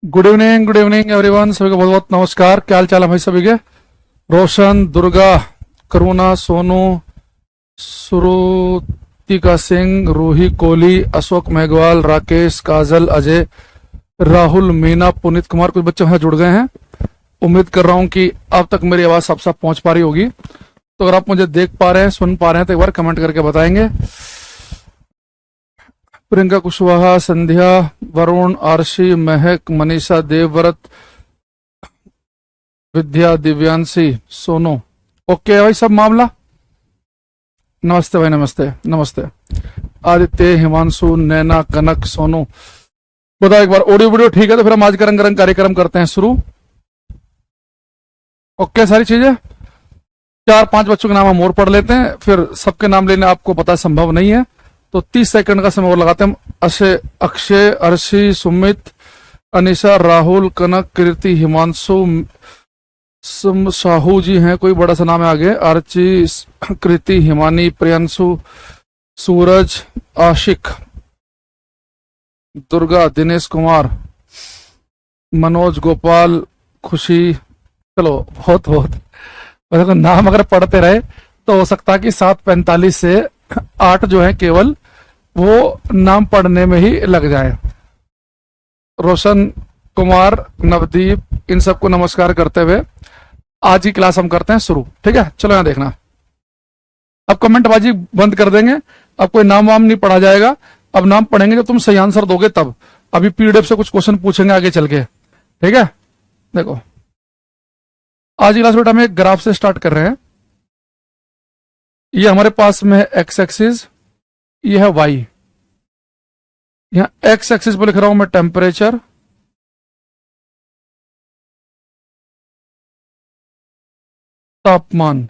Good evening everyone. सभी को बहुत बहुत नमस्कार। क्या हाल चाल है भाई सभी के? रोशन, दुर्गा, करुणा, सोनू, श्रुतिका सिंह, रूही कोहली, अशोक मेघवाल, राकेश, काजल, अजय, राहुल, मीना, पुनीत कुमार, कुछ बच्चे वहां जुड़ गए हैं। उम्मीद कर रहा हूं कि अब तक मेरी आवाज सब पहुंच पा रही होगी। तो अगर आप मुझे देख पा रहे हैं, सुन पा रहे हैं तो एक बार कमेंट करके बताएंगे। प्रियंका कुशवाहा, संध्या, वरुण, आरशी, महक, मनीषा, देवव्रत, विद्या, दिव्यांशी, सोनू। ओके है भाई सब मामला। नमस्ते भाई, नमस्ते नमस्ते। आदित्य, हिमांशु, नैना, कनक, सोनू, बताओ एक बार ऑडियो वीडियो ठीक है तो फिर हम आज का रंगारंग कार्यक्रम करते हैं शुरू। ओके सारी चीजें। 4-5 बच्चों के नाम हम और पढ़ लेते हैं, फिर सबके नाम लेने आपको पता संभव नहीं है, तो 30 सेकंड का समय और लगाते हैं। अक्षय, अर्शी, सुमित, अनिशा, राहुल, कनक, कीर्ति, हिमांशु, साहू जी हैं, कोई बड़ा सा नाम है आगे, आर्ची, कृति, हिमानी, प्रियंशु, सूरज, आशिक, दुर्गा, दिनेश कुमार, मनोज, गोपाल, खुशी। चलो बहुत बहुत वैसे नाम अगर पढ़ते रहे तो हो सकता है कि 7:45 से 8 जो है केवल वो नाम पढ़ने में ही लग जाए। रोशन कुमार, नवदीप, इन सबको नमस्कार करते हुए आज की क्लास हम करते हैं शुरू। ठीक है, चलो यहां देखना। अब कमेंटबाजी बंद कर देंगे, अब कोई नाम वाम नहीं पढ़ा जाएगा। अब नाम पढ़ेंगे जब तुम सही आंसर दोगे तब। अभी पीडीएफ से कुछ क्वेश्चन पूछेंगे आगे चल के। ठीक है, देखो आज की क्लास बेटा हम एक ग्राफ से स्टार्ट कर रहे हैं। ये हमारे पास में है एक्स एक्सिस, ये है वाई। यहां एक्स एक्सिस पर लिख रहा हूं मैं टेम्परेचर, तापमान।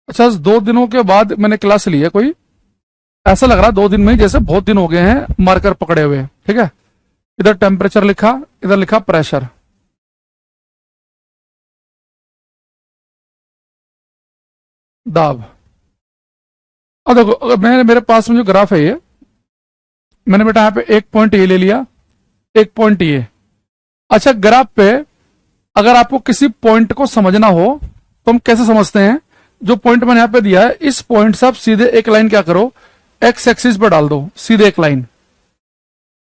अच्छा, 2 दिनों के बाद मैंने क्लास ली है, कोई ऐसा लग रहा है 2 दिन में ही जैसे बहुत दिन हो गए हैं मार्कर पकड़े हुए। ठीक है, इधर टेम्परेचर लिखा, इधर लिखा प्रेशर। दाब। अब देखो, अगर मेरे पास में जो ग्राफ है ये, मैंने बेटा यहां पे एक पॉइंट ये ले लिया, एक पॉइंट ये। अच्छा, ग्राफ पे अगर आपको किसी पॉइंट को समझना हो तो हम कैसे समझते हैं? जो पॉइंट मैंने यहां पे दिया है, इस पॉइंट से आप सीधे एक लाइन क्या करो, एक्स एक्सिस पर डाल दो, सीधे एक लाइन,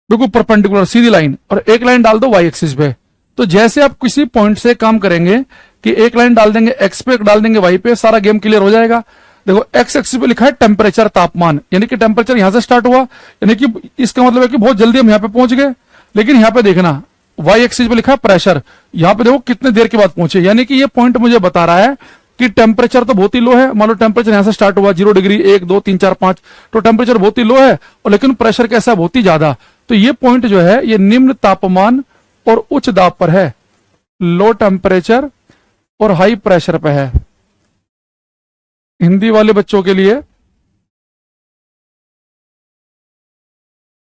बिल्कुल परपेंडिकुलर सीधी लाइन, और एक लाइन डाल दो वाई एक्सिस पे। तो जैसे आप किसी पॉइंट से काम करेंगे कि एक लाइन डाल देंगे एक्स पे, एक डाल देंगे वाई पे, सारा गेम क्लियर हो जाएगा। देखो एक्स एक्सिस पे लिखा है टेम्परेचर, तापमान, यानी कि टेम्परेचर यहां से स्टार्ट हुआ, यानी कि इसका मतलब है कि बहुत जल्दी हम यहां पे पहुंच गए। लेकिन यहां पे देखना, वाई एक्सिस पे लिखा है प्रेशर, यहां पे देखो कितने देर के बाद पहुंचे, यानी कि ये पॉइंट मुझे बता रहा है कि टेम्परेचर तो बहुत ही लो है। मान लो टेम्परेचर यहां से स्टार्ट हुआ 0 डिग्री, 1, 2, 3, 4, 5, तो टेम्परेचर बहुत ही लो है, और लेकिन प्रेशर कैसा, बहुत ही ज्यादा। तो ये पॉइंट जो है ये निम्न तापमान और उच्च दाब पर है, लो टेम्परेचर और हाई प्रेशर पे है। हिंदी वाले बच्चों के लिए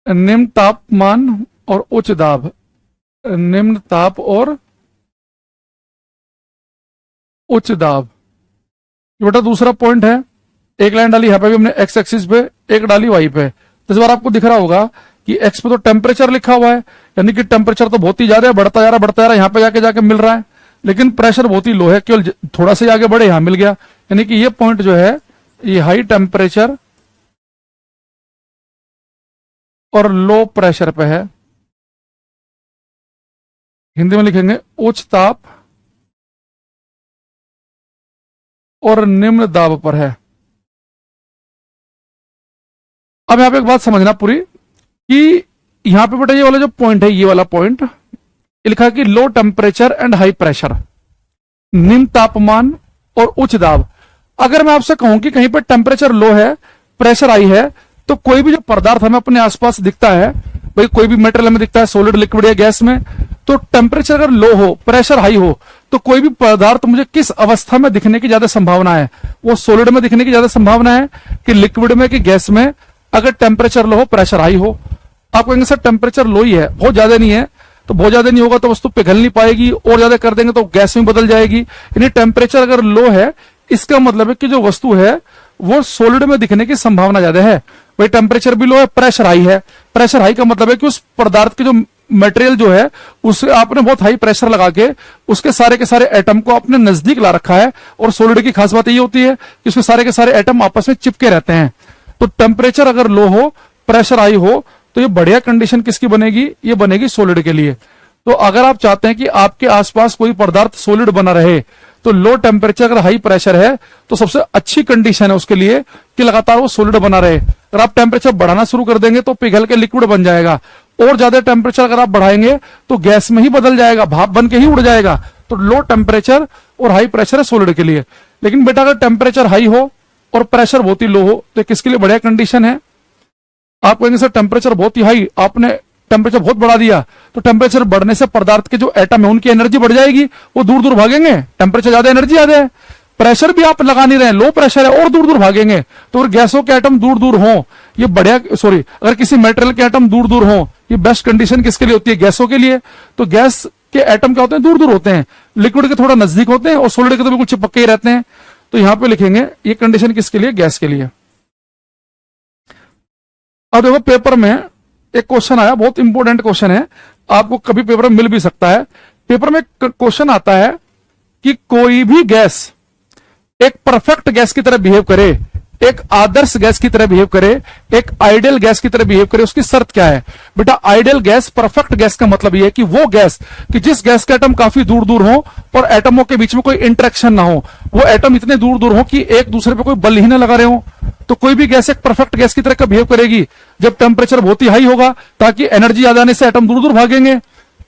निम्न तापमान और उच्च दाब, निम्न ताप और उच्च दाब। बेटा दूसरा पॉइंट है, एक लाइन डाली यहां पे भी हमने एक्स एक्सिस पे, एक डाली वाई पे। तो इस बार आपको दिख रहा होगा कि एक्स पे तो टेम्परेचर लिखा हुआ है, यानी कि टेम्परेचर तो बहुत ही ज्यादा है, बढ़ता जा रहा बढ़ता जा रहा है, यहां पे जाके जाके मिल रहा है, लेकिन प्रेशर बहुत ही लो है, केवल थोड़ा सा आगे बढ़े यहां मिल गया। यानी कि ये पॉइंट जो है ये हाई टेम्परेचर और लो प्रेशर पे है। हिंदी में लिखेंगे उच्च ताप और निम्न दाब पर है। अब यहां पे एक बात समझना पूरी, कि यहां पे बेटा ये वाला जो पॉइंट है, ये वाला पॉइंट लिखा है कि low temperature and high pressure, निम्न तापमान और उच्च दाब। अगर मैं आपसे कहूं कि कहीं पर टेम्परेचर लो है, प्रेशर हाई है, तो कोई भी जो पदार्थ हमें अपने आसपास दिखता है, भाई कोई भी मेटेरियल हमें दिखता है, सॉलिड, लिक्विड या गैस में, तो टेम्परेचर अगर लो हो, प्रेशर हाई हो, तो कोई भी पदार्थ मुझे किस अवस्था में दिखने की ज्यादा संभावना है? वो सॉलिड में दिखने की ज्यादा संभावना है कि लिक्विड में कि गैस में, अगर टेम्परेचर लो हो, प्रेशर हाई हो। आप कहेंगे सर टेम्परेचर लो ही है, बहुत ज्यादा नहीं है, तो बहुत ज्यादा नहीं होगा तो वस्तु पिघल नहीं पाएगी, और ज्यादा कर देंगे तो गैस में बदल जाएगी। यानी टेम्परेचर अगर लो है, इसका मतलब है कि जो वस्तु है वो सॉलिड में दिखने की संभावना ज्यादा है। भाई टेम्परेचर भी लो है, प्रेशर हाई है। प्रेशर हाई का मतलब है कि उस पदार्थ के जो मटेरियल जो है उसे आपने बहुत हाई प्रेशर लगा के उसके सारे के सारे एटम को अपने नजदीक ला रखा है। और सॉलिड की खास बात ये होती है कि उसके सारे के सारे एटम आपस में चिपके रहते हैं। तो टेम्परेचर अगर लो हो, प्रेशर हाई हो, तो ये बढ़िया कंडीशन किसकी बनेगी? ये बनेगी सॉलिड के लिए। तो अगर आप चाहते हैं कि आपके आसपास कोई पदार्थ सॉलिड बना रहे, तो लो टेम्परेचर अगर हाई प्रेशर है तो सबसे अच्छी कंडीशन है उसके लिए कि लगातार वो सॉलिड बना रहे। अगर आप टेम्परेचर बढ़ाना शुरू कर देंगे तो पिघल के लिक्विड बन जाएगा, और ज्यादा टेम्परेचर अगर आप बढ़ाएंगे तो गैस में ही बदल जाएगा, भाप बन के ही उड़ जाएगा। तो लो टेम्परेचर और हाई प्रेशर है सॉलिड के लिए। लेकिन बेटा अगर टेम्परेचर हाई हो और प्रेशर बहुत ही लो हो तो किसके लिए बढ़िया कंडीशन है? आप कहेंगे सर टेम्परेचर बहुत ही हाई, आपने टेम्परेचर बहुत बढ़ा दिया, तो टेम्परेचर बढ़ने से पदार्थ के जो एटम है उनकी एनर्जी बढ़ जाएगी, वो दूर दूर भागेंगे। टेम्परेचर ज्यादा, एनर्जी ज्यादा है। प्रेशर भी आप लगा नहीं रहे, लो प्रेशर है और दूर दूर भागेंगे। तो अगर गैसों के एटम दूर दूर हों, ये बढ़िया, सॉरी, अगर किसी मेटेरियल के एटम दूर दूर हों, ये बेस्ट कंडीशन किसके लिए होती है? गैसों के लिए। तो गैस के एटम क्या होते हैं? दूर दूर होते हैं, लिक्विड के थोड़ा नजदीक होते हैं, और सॉलिड के तो बिल्कुल चिपके ही रहते हैं। तो यहां पे लिखेंगे ये कंडीशन किसके लिए? गैस के लिए। अब देखो पेपर में एक क्वेश्चन आया, बहुत इंपॉर्टेंट क्वेश्चन है, आपको कभी पेपर में मिल भी सकता है। पेपर में क्वेश्चन आता है कि कोई भी गैस एक परफेक्ट गैस की तरह बिहेव करे, एक आदर्श गैस की तरह बिहेव करे, एक आइडियल गैस की तरह बिहेव करे, उसकी शर्त क्या है? बेटा आइडियल गैस, परफेक्ट गैस का मतलब यह है कि वो गैस कि जिस गैस के एटम काफी दूर दूर हो और एटमों के बीच में कोई इंटरेक्शन ना हो, वो एटम इतने दूर दूर हो कि एक दूसरे पे कोई बल ही ना लगा रहे हो। तो कोई भी गैस एक परफेक्ट गैस की तरह का बिहेव करेगी जब टेम्परेचर बहुत ही हाई होगा, ताकि एनर्जी ज्यादा आने से एटम दूर दूर भागेंगे,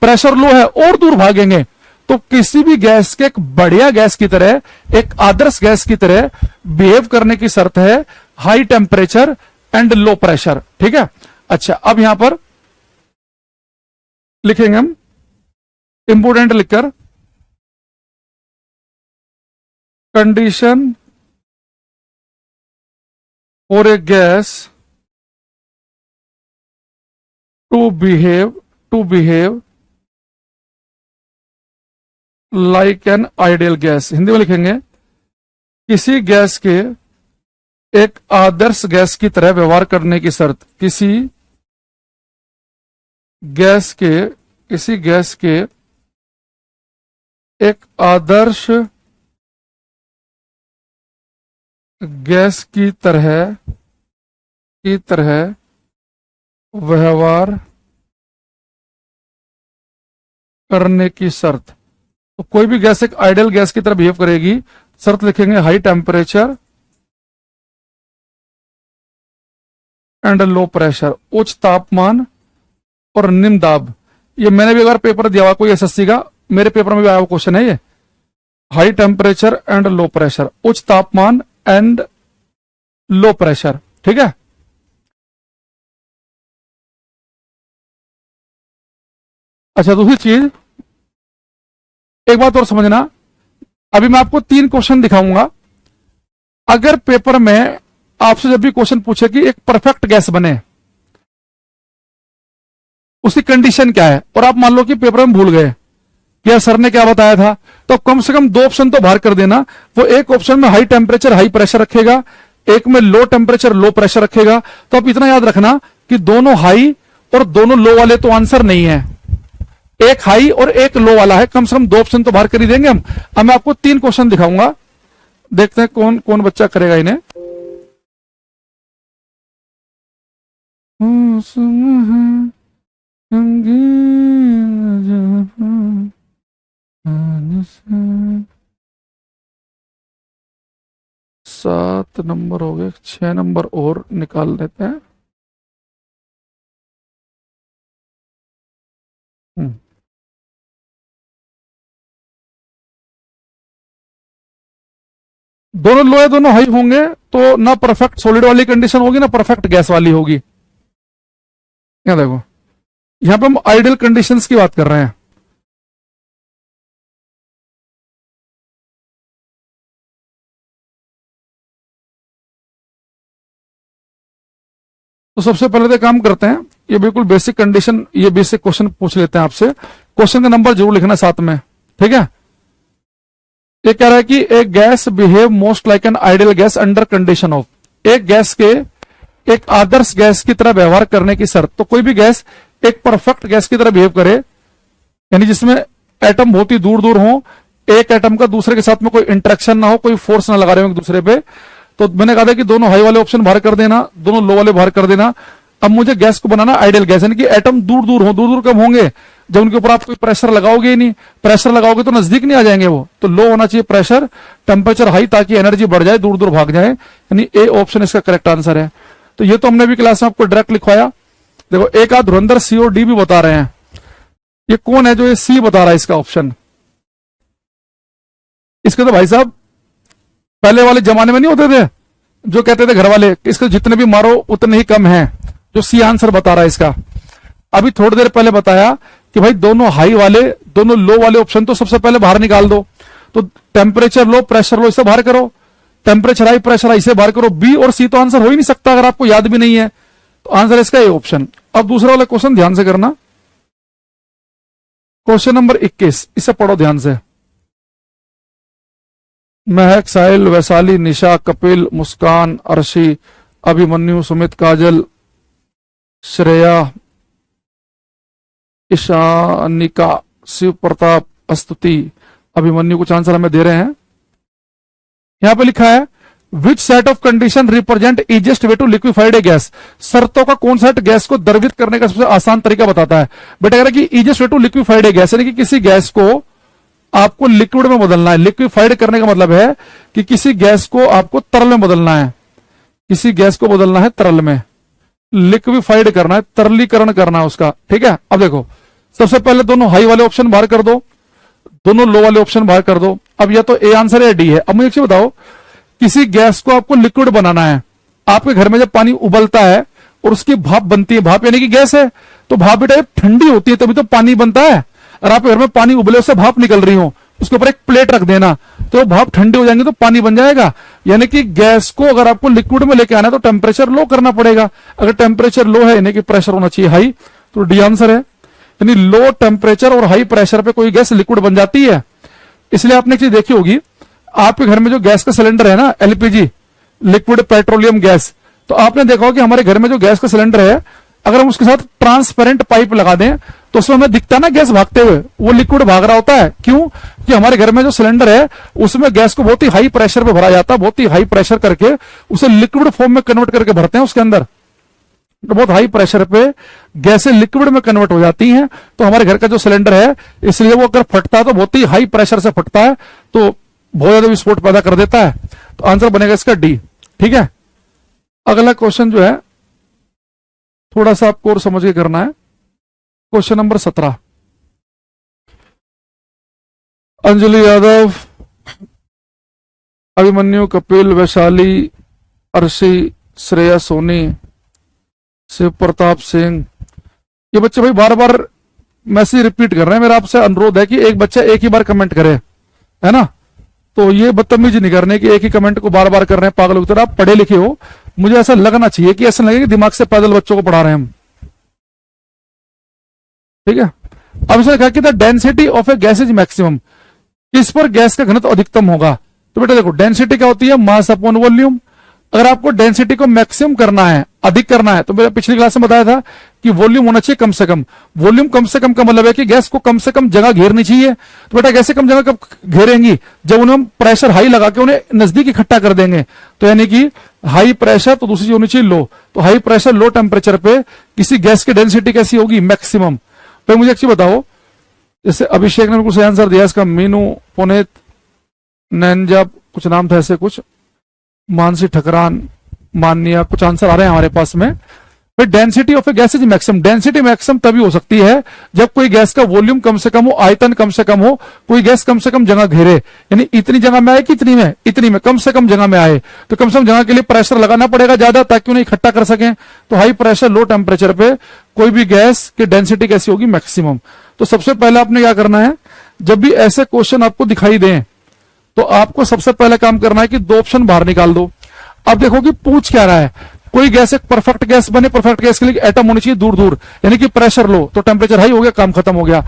प्रेशर लो है और दूर भागेंगे। तो किसी भी गैस के एक बढ़िया गैस की तरह, एक आदर्श गैस की तरह बिहेव करने की शर्त है high temperature and low pressure. ठीक है। अच्छा, अब यहां पर लिखेंगे हम इंपोर्टेंट लिखकर, condition for a gas to behave like an ideal gas. Hindi में लिखेंगे किसी गैस के एक आदर्श गैस की तरह व्यवहार करने की शर्त, किसी गैस के एक आदर्श गैस की तरह व्यवहार करने की शर्त। तो कोई भी गैस एक आइडियल गैस की तरह बिहेव करेगी, शर्त लिखेंगे high temperature and low pressure, उच्च तापमान और निम्न दाब। ये मैंने भी अगर पेपर दिया हुआ कोई एसएससी का, मेरे पेपर में भी आया हुआ क्वेश्चन है ये, high temperature and low pressure, उच्च तापमान एंड लो प्रेशर। ठीक है। अच्छा, दूसरी चीज एक बात और समझना, अभी मैं आपको 3 क्वेश्चन दिखाऊंगा। अगर पेपर में आपसे जब भी क्वेश्चन पूछे कि एक परफेक्ट गैस बने, उसकी कंडीशन क्या है, और आप मान लो कि पेपर में भूल गए कि यार सर ने क्या बताया था, तो कम से कम 2 ऑप्शन तो बाहर कर देना। वो एक ऑप्शन में हाई टेम्परेचर हाई प्रेशर रखेगा, एक में लो टेम्परेचर लो प्रेशर रखेगा। तो आप इतना याद रखना कि दोनों हाई और दोनों लो वाले तो आंसर नहीं है, एक हाई और एक लो वाला है। कम से कम 2 ऑप्शन तो बाहर कर ही देंगे हम। अब मैं आपको 3 क्वेश्चन दिखाऊंगा, देखते हैं कौन कौन बच्चा करेगा इन्हें। सात नंबर हो गए, 6 नंबर और निकाल लेते हैं। दोनों लो है, दोनों हाई होंगे, तो ना परफेक्ट सॉलिड वाली कंडीशन होगी ना परफेक्ट गैस वाली होगी। यहां देखो, यहां पे हम आइडियल कंडीशंस की बात कर रहे हैं। तो सबसे पहले तो काम करते हैं, ये बिल्कुल बेसिक कंडीशन, ये बेसिक क्वेश्चन पूछ लेते हैं आपसे। क्वेश्चन का नंबर जरूर लिखना साथ में, ठीक है। ये कह रहा है कि एक gas behave most like an ideal gas under condition of, एक गैस के एक आदर्श गैस की तरह व्यवहार करने की शर्त, तो कोई भी गैस एक परफेक्ट गैस की तरह बिहेव करे, यानी जिसमें एटम बहुत ही दूर दूर हो, एक एटम का दूसरे के साथ में कोई इंटरेक्शन ना हो, कोई फोर्स ना लगा रहे हो एक दूसरे पे, तो मैंने कहा था कि दोनों हाई वाले ऑप्शन बाहर कर देना, दोनों लो वाले बाहर कर देना। अब मुझे गैस को बनाना आइडियल गैस, यानी कि एटम दूर दूर हो, दूर दूर कम होंगे, जब उनके ऊपर आप कोई प्रेशर लगाओगे ही नहीं, प्रेशर लगाओगे तो नजदीक नहीं आ जाएंगे वो, तो लो होना चाहिए प्रेशर, टेम्परेचर हाई, ताकि एनर्जी बढ़ जाए, दूर दूर भाग जाए, यानी ए ऑप्शन इसका करेक्ट आंसर है। तो ये तो हमने भी क्लास में आपको डायरेक्ट लिखवाया। देखो एक आध धुरंधर सी और डी भी बता रहे हैं, ये कौन है जो ये सी बता रहा है इसका ऑप्शन? इसके तो भाई साहब पहले वाले जमाने में नहीं होते थे जो कहते थे घर वाले, इसको जितने भी मारो उतने ही कम हैं, जो सी आंसर बता रहा है इसका। अभी थोड़ी देर पहले बताया कि भाई दोनों हाई वाले दोनों लो वाले ऑप्शन तो सबसे पहले बाहर निकाल दो, तो टेम्परेचर लो प्रेशर लो इसे बाहर करो, टेम्परेचर हाई प्रेशर हाई इसे बाहर करो, बी और सी तो आंसर हो ही नहीं सकता अगर आपको याद भी नहीं है, तो आंसर इसका ये ऑप्शन। अब दूसरा वाला क्वेश्चन ध्यान से करना, क्वेश्चन नंबर 21, इसे पढ़ो ध्यान से। महक, साहिल, वैशाली, निशा, कपिल, मुस्कान, अर्शी, अभिमन्यु, सुमित, काजल, श्रेया, ईशानिका, शिव प्रताप, स्तुति, अभिमन्यु, कुछ आंसर हमें दे रहे हैं। यहां पे लिखा है which set of condition represent easiest way to liquefied a gas, शर्तों का कौन सेट गैस को द्रवित करने का सबसे आसान तरीका बताता है। बेटा कह रहा है कि easiest way to liquefied a gas, यानी कि किसी गैस को आपको लिक्विड में बदलना है। लिक्विफाइड करने का मतलब है कि किसी गैस को आपको तरल में बदलना है, किसी गैस को बदलना है तरल में, लिक्विफाइड करना है, तरलीकरण करना है उसका, ठीक है। अब देखो सबसे पहले दोनों हाई वाले ऑप्शन बाहर कर दो, दोनों लो वाले ऑप्शन बाहर कर दो। अब या तो ए आंसर है या डी है। अब मुझे एक चीज बताओ, किसी गैस को आपको लिक्विड बनाना है, आपके घर में जब पानी उबलता है और उसकी भाप बनती है, भाप यानी कि गैस है, तो भाप बेटा ठंडी होती है तभी तो पानी बनता है। और आपके घर में पानी उबले उससे भाप निकल रही हो, उसके ऊपर एक प्लेट रख देना, तो भाप ठंडी हो जाएंगे तो पानी बन जाएगा। यानी कि गैस को अगर आपको लिक्विड में लेके आना है तो टेम्परेचर लो करना पड़ेगा। अगर टेम्परेचर लो है यानी कि प्रेशर होना चाहिए हाई, तो डी आंसर है। यानी लो टेम्परेचर और हाई प्रेशर पे कोई गैस लिक्विड बन जाती है। इसलिए आपने एक चीज देखी होगी, आपके घर में जो गैस का सिलेंडर है ना, एलपीजी लिक्विड पेट्रोलियम गैस, तो आपने देखा होगा कि हमारे घर में जो गैस का सिलेंडर है, अगर हम उसके साथ ट्रांसपेरेंट पाइप लगा दें तो उसमें हमें दिखता ना गैस भागते हुए, वो लिक्विड भाग रहा होता है। क्यों? कि हमारे घर में जो सिलेंडर है उसमें गैस को बहुत ही हाई प्रेशर पे भरा जाता है, बहुत ही हाई प्रेशर करके उसे लिक्विड फॉर्म में कन्वर्ट करके भरते हैं उसके अंदर, तो बहुत हाई प्रेशर पे गैसें लिक्विड में कन्वर्ट हो जाती हैं। तो हमारे घर का जो सिलेंडर है, इसलिए वो अगर फटता है तो बहुत ही हाई प्रेशर से फटता है, तो बहुत ज्यादा विस्फोट पैदा कर देता है। तो आंसर बनेगा इसका डी, ठीक है। अगला क्वेश्चन जो है थोड़ा सा आपको और समझ के करना है, क्वेश्चन नंबर 17। अंजलि यादव, अभिमन्यु, कपिल, वैशाली, अर्शी, श्रेया सोनी, शिव प्रताप सिंह, ये बच्चे भाई बार बार मैसेज रिपीट कर रहे हैं। मेरा आपसे अनुरोध है कि एक बच्चा एक ही बार कमेंट करे, है ना। तो ये बदतमीजी नहीं करने की एक ही कमेंट को बार बार कर रहे हैं पागल की तरह। आप पढ़े लिखे हो, मुझे ऐसा लगना चाहिए कि ऐसा लगे कि दिमाग से पैदल बच्चों को पढ़ा रहे हैं हम, ठीक है। अब इसने कहा कि the density of A gas is maximum, किस पर गैस का घनत्व अधिकतम होगा। तो बेटा देखो डेंसिटी क्या होती है, मास अपॉन वॉल्यूम। अगर आपको डेंसिटी को मैक्सिमम करना है, अधिक करना है, तो मैंने पिछली क्लास में बताया था कि वॉल्यूम होना चाहिए कम से कम। वॉल्यूम कम से कम का मतलब है कि गैस को कम से कम जगह घेरनी चाहिए। तो बेटा गैसें कम जगह कब घेरेंगी, जब उन्हें हम प्रेशर हाई लगा के उन्हें नजदीक इकट्ठा कर देंगे। तो यानी कि हाई प्रेशर, तो दूसरी चीज होनी चाहिए लो। तो हाई प्रेशर लो टेम्परेचर पे किसी गैस की डेंसिटी कैसी होगी, मैक्सिमम। तो मुझे एक चीज बताओ, जैसे अभिषेक ने बिल्कुल सही आंसर दिया इसका, मीनू, पुनीत, नैनजा, कुछ नाम था ऐसे कुछ, मानसी ठकरान, मान्या, कुछ आंसर आ रहे हैं हमारे पास में। फिर density of A gas is maximum, density maximum तभी हो सकती है जब कोई गैस का वॉल्यूम कम से कम हो, आयतन कम से कम हो, कोई गैस कम से कम जगह घेरे। यानी इतनी जगह में आए कि इतनी में, इतनी में, कम से कम जगह में आए, तो कम से कम जगह के लिए प्रेशर लगाना पड़ेगा ज्यादा, ताकि उन्हें इकट्ठा कर सकें। तो हाई प्रेशर लो टेम्परेचर पे कोई भी गैस की डेंसिटी कैसी होगी, मैक्सिमम। तो सबसे पहले आपने क्या करना है, जब भी ऐसे क्वेश्चन आपको दिखाई दें तो आपको सबसे पहले काम करना है कि दो ऑप्शन बाहर निकाल दो। अब देखो कि पूछ क्या रहा है, कोई गैस एक परफेक्ट गैस बने, परफेक्ट गैस के लिए एटम होनी चाहिए दूर दूर, यानी कि प्रेशर लो, तो टेम्परेचर हाई हो गया, काम खत्म हो गया।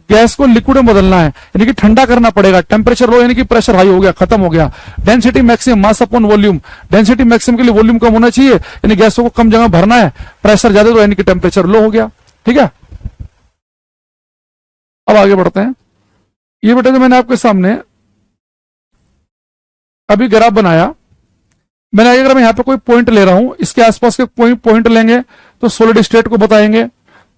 गैस को लिक्विड में बदलना है, यानी कि ठंडा करना पड़ेगा। टेम्परेचर लो यानी कि प्रेशर हाई हो गया, खत्म हो गया। Density maximum, mass upon volume, density maximum के लिए वॉल्यूम कम होना चाहिए, यानी गैसों को कम जगह भरना है, प्रेशर ज्यादा तो यानी कि टेम्परेचर लो हो गया। ठीक है, अब आगे बढ़ते हैं। ये बेटा जो मैंने आपके सामने अभी ग्राफ बनाया, मैंने अगर मैं यहां पे कोई पॉइंट ले रहा हूं, इसके आसपास के कोई पॉइंट लेंगे तो सॉलिड स्टेट को बताएंगे,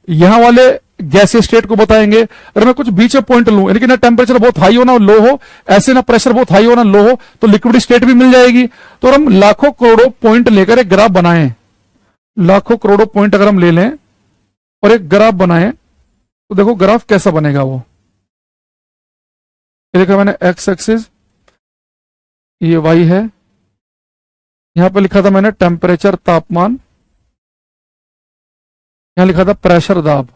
यहां वाले गैसीय स्टेट को बताएंगे। अगर मैं कुछ बीच में पॉइंट लूं, यानी कि ना टेम्परेचर बहुत हाई हो ना लो हो, ऐसे ना प्रेशर बहुत हाई हो ना लो हो, तो लिक्विड स्टेट भी मिल जाएगी। तो हम लाखों करोड़ों पॉइंट लेकर एक ग्राफ बनाएं, लाखों करोड़ों पॉइंट अगर हम ले लें और एक ग्राफ बनाएं, तो देखो ग्राफ कैसा बनेगा वो। ये देखा मैंने एक्स एक्सिस, ये वाई है, यहां पे लिखा था मैंने टेम्परेचर तापमान, यहां लिखा था प्रेशर दाब।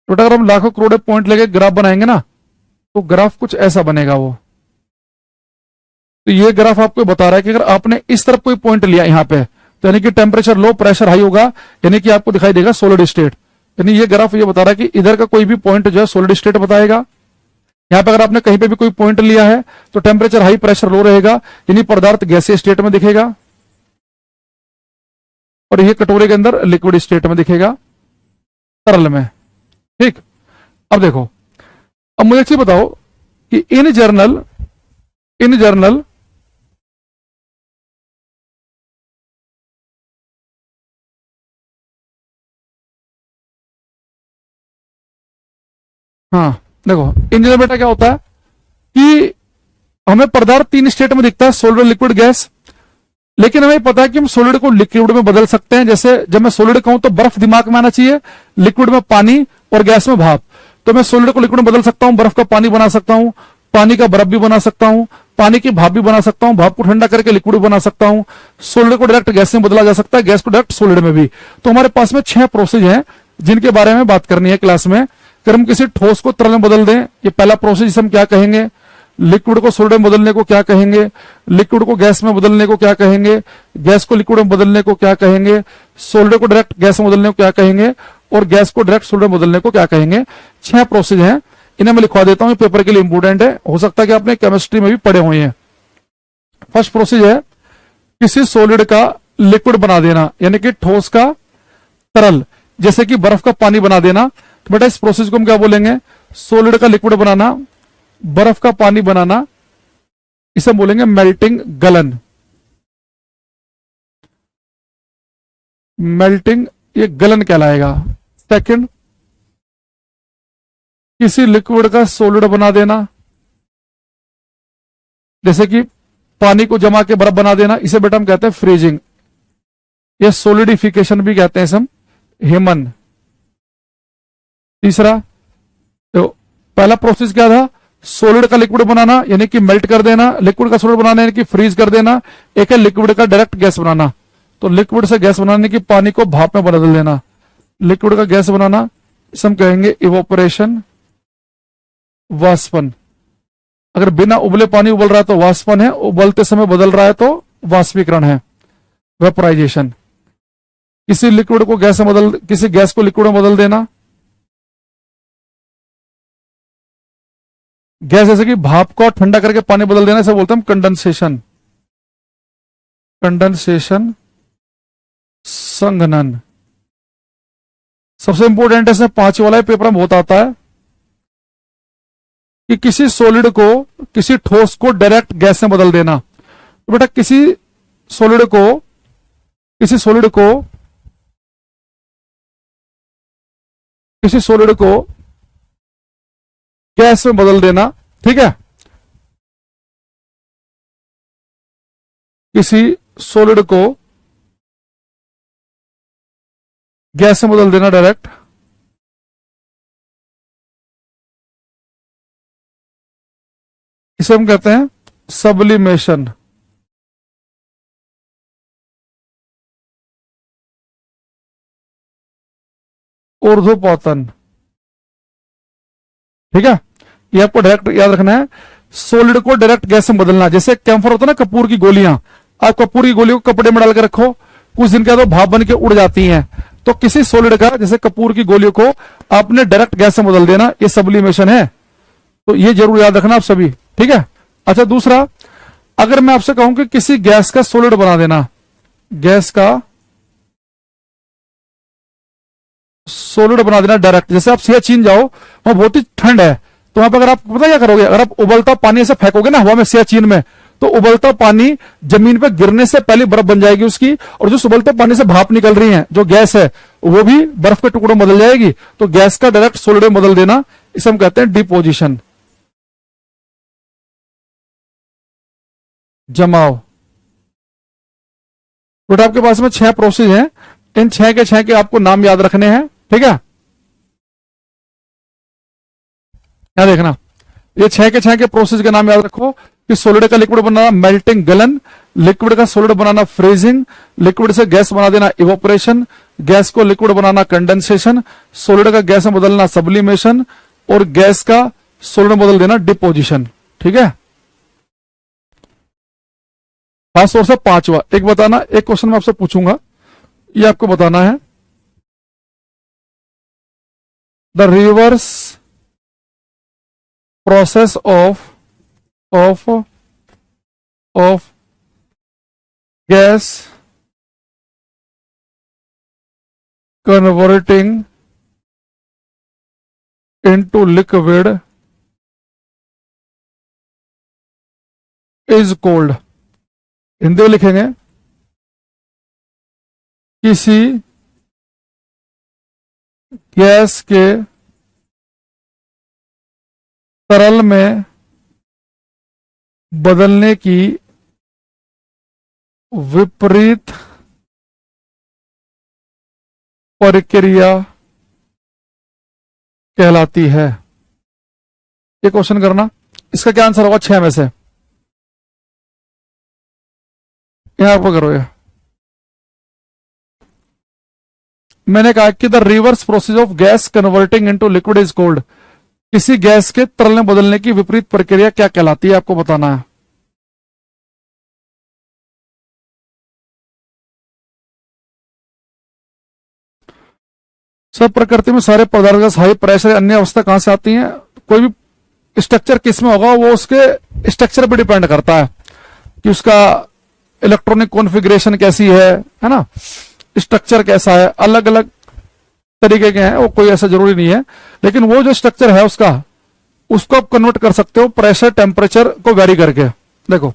तो अगर हम लाखों करोड़ों पॉइंट लेके ग्राफ बनाएंगे ना, तो ग्राफ कुछ ऐसा बनेगा वो। तो ये ग्राफ आपको बता रहा है कि अगर आपने इस तरफ कोई पॉइंट लिया यहां पे, तो यानी कि टेम्परेचर लो प्रेशर हाई होगा, यानी कि आपको दिखाई देगा सॉलिड स्टेट। यानी ये ग्राफ ये बता रहा है कि इधर का कोई भी पॉइंट जो है सॉलिड स्टेट बताएगा। यहां पे अगर आपने कहीं पे भी कोई पॉइंट लिया है तो टेम्परेचर हाई प्रेशर लो रहेगा, यानी पदार्थ गैसीय स्टेट में दिखेगा, और ये कटोरे के अंदर लिक्विड स्टेट में दिखेगा, तरल में। ठीक, अब देखो, अब मुझे एक चीज बताओ कि इन जर्नल हाँ देखो, इन जनरल बेटा क्या होता है कि हमें पदार्थ तीन स्टेट में दिखता है, सॉलिड लिक्विड गैस, लेकिन हमें पता है कि हम सॉलिड को लिक्विड में बदल सकते हैं। जैसे जब मैं सॉलिड कहूं तो बर्फ दिमाग में आना चाहिए, लिक्विड में पानी और गैस में भाप। तो मैं सॉलिड को लिक्विड में बदल सकता हूं, बर्फ का पानी बना सकता हूं, पानी का बर्फ भी बना सकता हूं, पानी की भाप भी बना सकता हूं, भाप को ठंडा करके लिक्विड बना सकता हूं, सॉलिड को डायरेक्ट गैस में बदला जा सकता है, गैस को डायरेक्ट सॉलिड में भी। तो हमारे पास में 6 प्रोसेस हैं जिनके बारे में बात करनी है क्लास में। अगर हम किसी ठोस को तरल में बदल दें, ये पहला प्रोसेस, जिसे हम क्या कहेंगे, लिक्विड को सॉलिड में बदलने को क्या कहेंगे, लिक्विड को गैस में बदलने को क्या कहेंगे, गैस को लिक्विड में बदलने को क्या कहेंगे, सॉलिड को डायरेक्ट गैस में बदलने को क्या कहेंगे, और गैस को डायरेक्ट सॉलिड में बदलने को क्या कहेंगे। 6 प्रोसेस हैं, इन्हें मैं लिखवा देता हूं, पेपर के लिए इंपोर्टेंट है, हो सकता है कि आपने केमिस्ट्री में भी पढ़े हुए हैं। फर्स्ट प्रोसेस है किसी सॉलिड का लिक्विड बना देना, यानी कि ठोस का तरल, जैसे कि बर्फ का पानी बना देना। तो बेटा इस प्रोसेस को हम क्या बोलेंगे, सॉलिड का लिक्विड बनाना, बर्फ का पानी बनाना, इसे बोलेंगे मेल्टिंग गलन। मेल्टिंग, ये गलन कहलाएगा। सेकंड, किसी लिक्विड का सॉलिड बना देना, जैसे कि पानी को जमा के बर्फ बना देना, इसे बेटा हम कहते हैं फ्रीजिंग, ये सोलिडिफिकेशन भी कहते हैं इसे हम, हेमन। तीसरा, तो पहला प्रोसेस क्या था, सॉलिड का लिक्विड बनाना यानी कि मेल्ट कर देना, लिक्विड का सॉलिड बनाना यानी कि फ्रीज कर देना, एक है लिक्विड का डायरेक्ट गैस बनाना। तो लिक्विड से गैस बनाने की पानी को भाप में बदल देना, लिक्विड का गैस बनाना, इसे हम कहेंगे इवोपरेशन, वाष्पन। अगर बिना उबले पानी उबल रहा है तो वाष्पन है, उबलते समय बदल रहा है तो वाष्पीकरण है, वेपोराइजेशन। किसी लिक्विड को गैस में बदल, किसी गैस को लिक्विड में बदल देना, गैस जैसे कि भाप को ठंडा करके पानी बदल देना, इसे बोलते हैं कंडेंसेशन, कंडेंसेशन, संघनन। सबसे इंपॉर्टेंट है, इसमें 5 वाला पेपर में बहुत आता है कि किसी सॉलिड को, किसी ठोस को डायरेक्ट गैस में बदल देना। तो बेटा किसी सॉलिड को किसी सॉलिड को गैस में बदल देना, ठीक है, किसी सॉलिड को गैस में बदल देना डायरेक्ट, इसे हम कहते हैं सब्लिमेशन। ऊर्ध्वपातन, ठीक है, ये आपको डायरेक्ट याद रखना है। सॉलिड को डायरेक्ट गैस में बदलना, जैसे कैम्फर होता है ना, कपूर की गोलियां, आप कपूर की गोली को कपड़े में डालकर रखो, कुछ दिन के बाद भाप बन के उड़ जाती हैं, तो किसी सॉलिड का, जैसे कपूर की गोलियों को आपने डायरेक्ट गैस से बदल देना, ये सब्लिमेशन है। तो ये जरूर याद रखना आप सभी, ठीक है। अच्छा, दूसरा, अगर मैं आपसे कहूं कि किसी गैस का सॉलिड बना देना, गैस का सॉलिड बना देना डायरेक्ट, जैसे आप सियाचिन जाओ, वहां बहुत ही ठंड है, तो वहां पर अगर आप पता क्या करोगे, अगर आप उबलता पानी ऐसे फेंकोगे ना हवा में सियाचिन में, तो उबलता पानी जमीन पे गिरने से पहले बर्फ बन जाएगी उसकी, और जो उबलते पानी से भाप निकल रही है, जो गैस है, वो भी बर्फ के टुकड़ों में बदल जाएगी। तो गैस का डायरेक्ट सॉलिड में बदल देना, इसे हम कहते हैं डिपोजिशन, जमाव। तो आपके पास में 6 प्रोसेस हैं, इन 6 के आपको नाम याद रखने हैं, ठीक है। क्या देखना, ये 6 के प्रोसेस के नाम याद रखो कि सॉलिड का लिक्विड बनाना मेल्टिंग, गलन, लिक्विड का सॉलिड बनाना फ्रीजिंग, लिक्विड से गैस बना देना इवोपरेशन, गैस को लिक्विड बनाना कंडेंसेशन, सॉलिड का गैस में बदलना सब्लिमेशन, और गैस का सॉलिड में बदल देना डिपोजिशन, ठीक है। खास तौर से 5वां एक बताना, एक क्वेश्चन मैं आपसे पूछूंगा, ये आपको बताना है, the reverse process of gas converting into liquid is cold. Hindi में लिखेंगे, किसी गैस के तरल में बदलने की विपरीत प्रक्रिया कहलाती है। ये क्वेश्चन करना, इसका क्या आंसर होगा 6 में से, यहां आपको करो। ये मैंने कहा कि the reverse process of gas converting into liquid is cold, किसी गैस के तरल में बदलने की विपरीत प्रक्रिया क्या कहलाती है, आपको बताना है। सब प्रकृति में सारे पदार्थ का हाई प्रेशर अन्य अवस्था कहां से आती है, कोई भी स्ट्रक्चर किस में होगा वो उसके स्ट्रक्चर पर डिपेंड करता है कि उसका इलेक्ट्रॉनिक कॉन्फ़िगरेशन कैसी है ना, स्ट्रक्चर कैसा है, अलग अलग तरीके के हैं, वो कोई ऐसा जरूरी नहीं है, लेकिन वो जो स्ट्रक्चर है उसका, उसको आप कन्वर्ट कर सकते हो प्रेशर टेम्परेचर को वेरी करके। देखो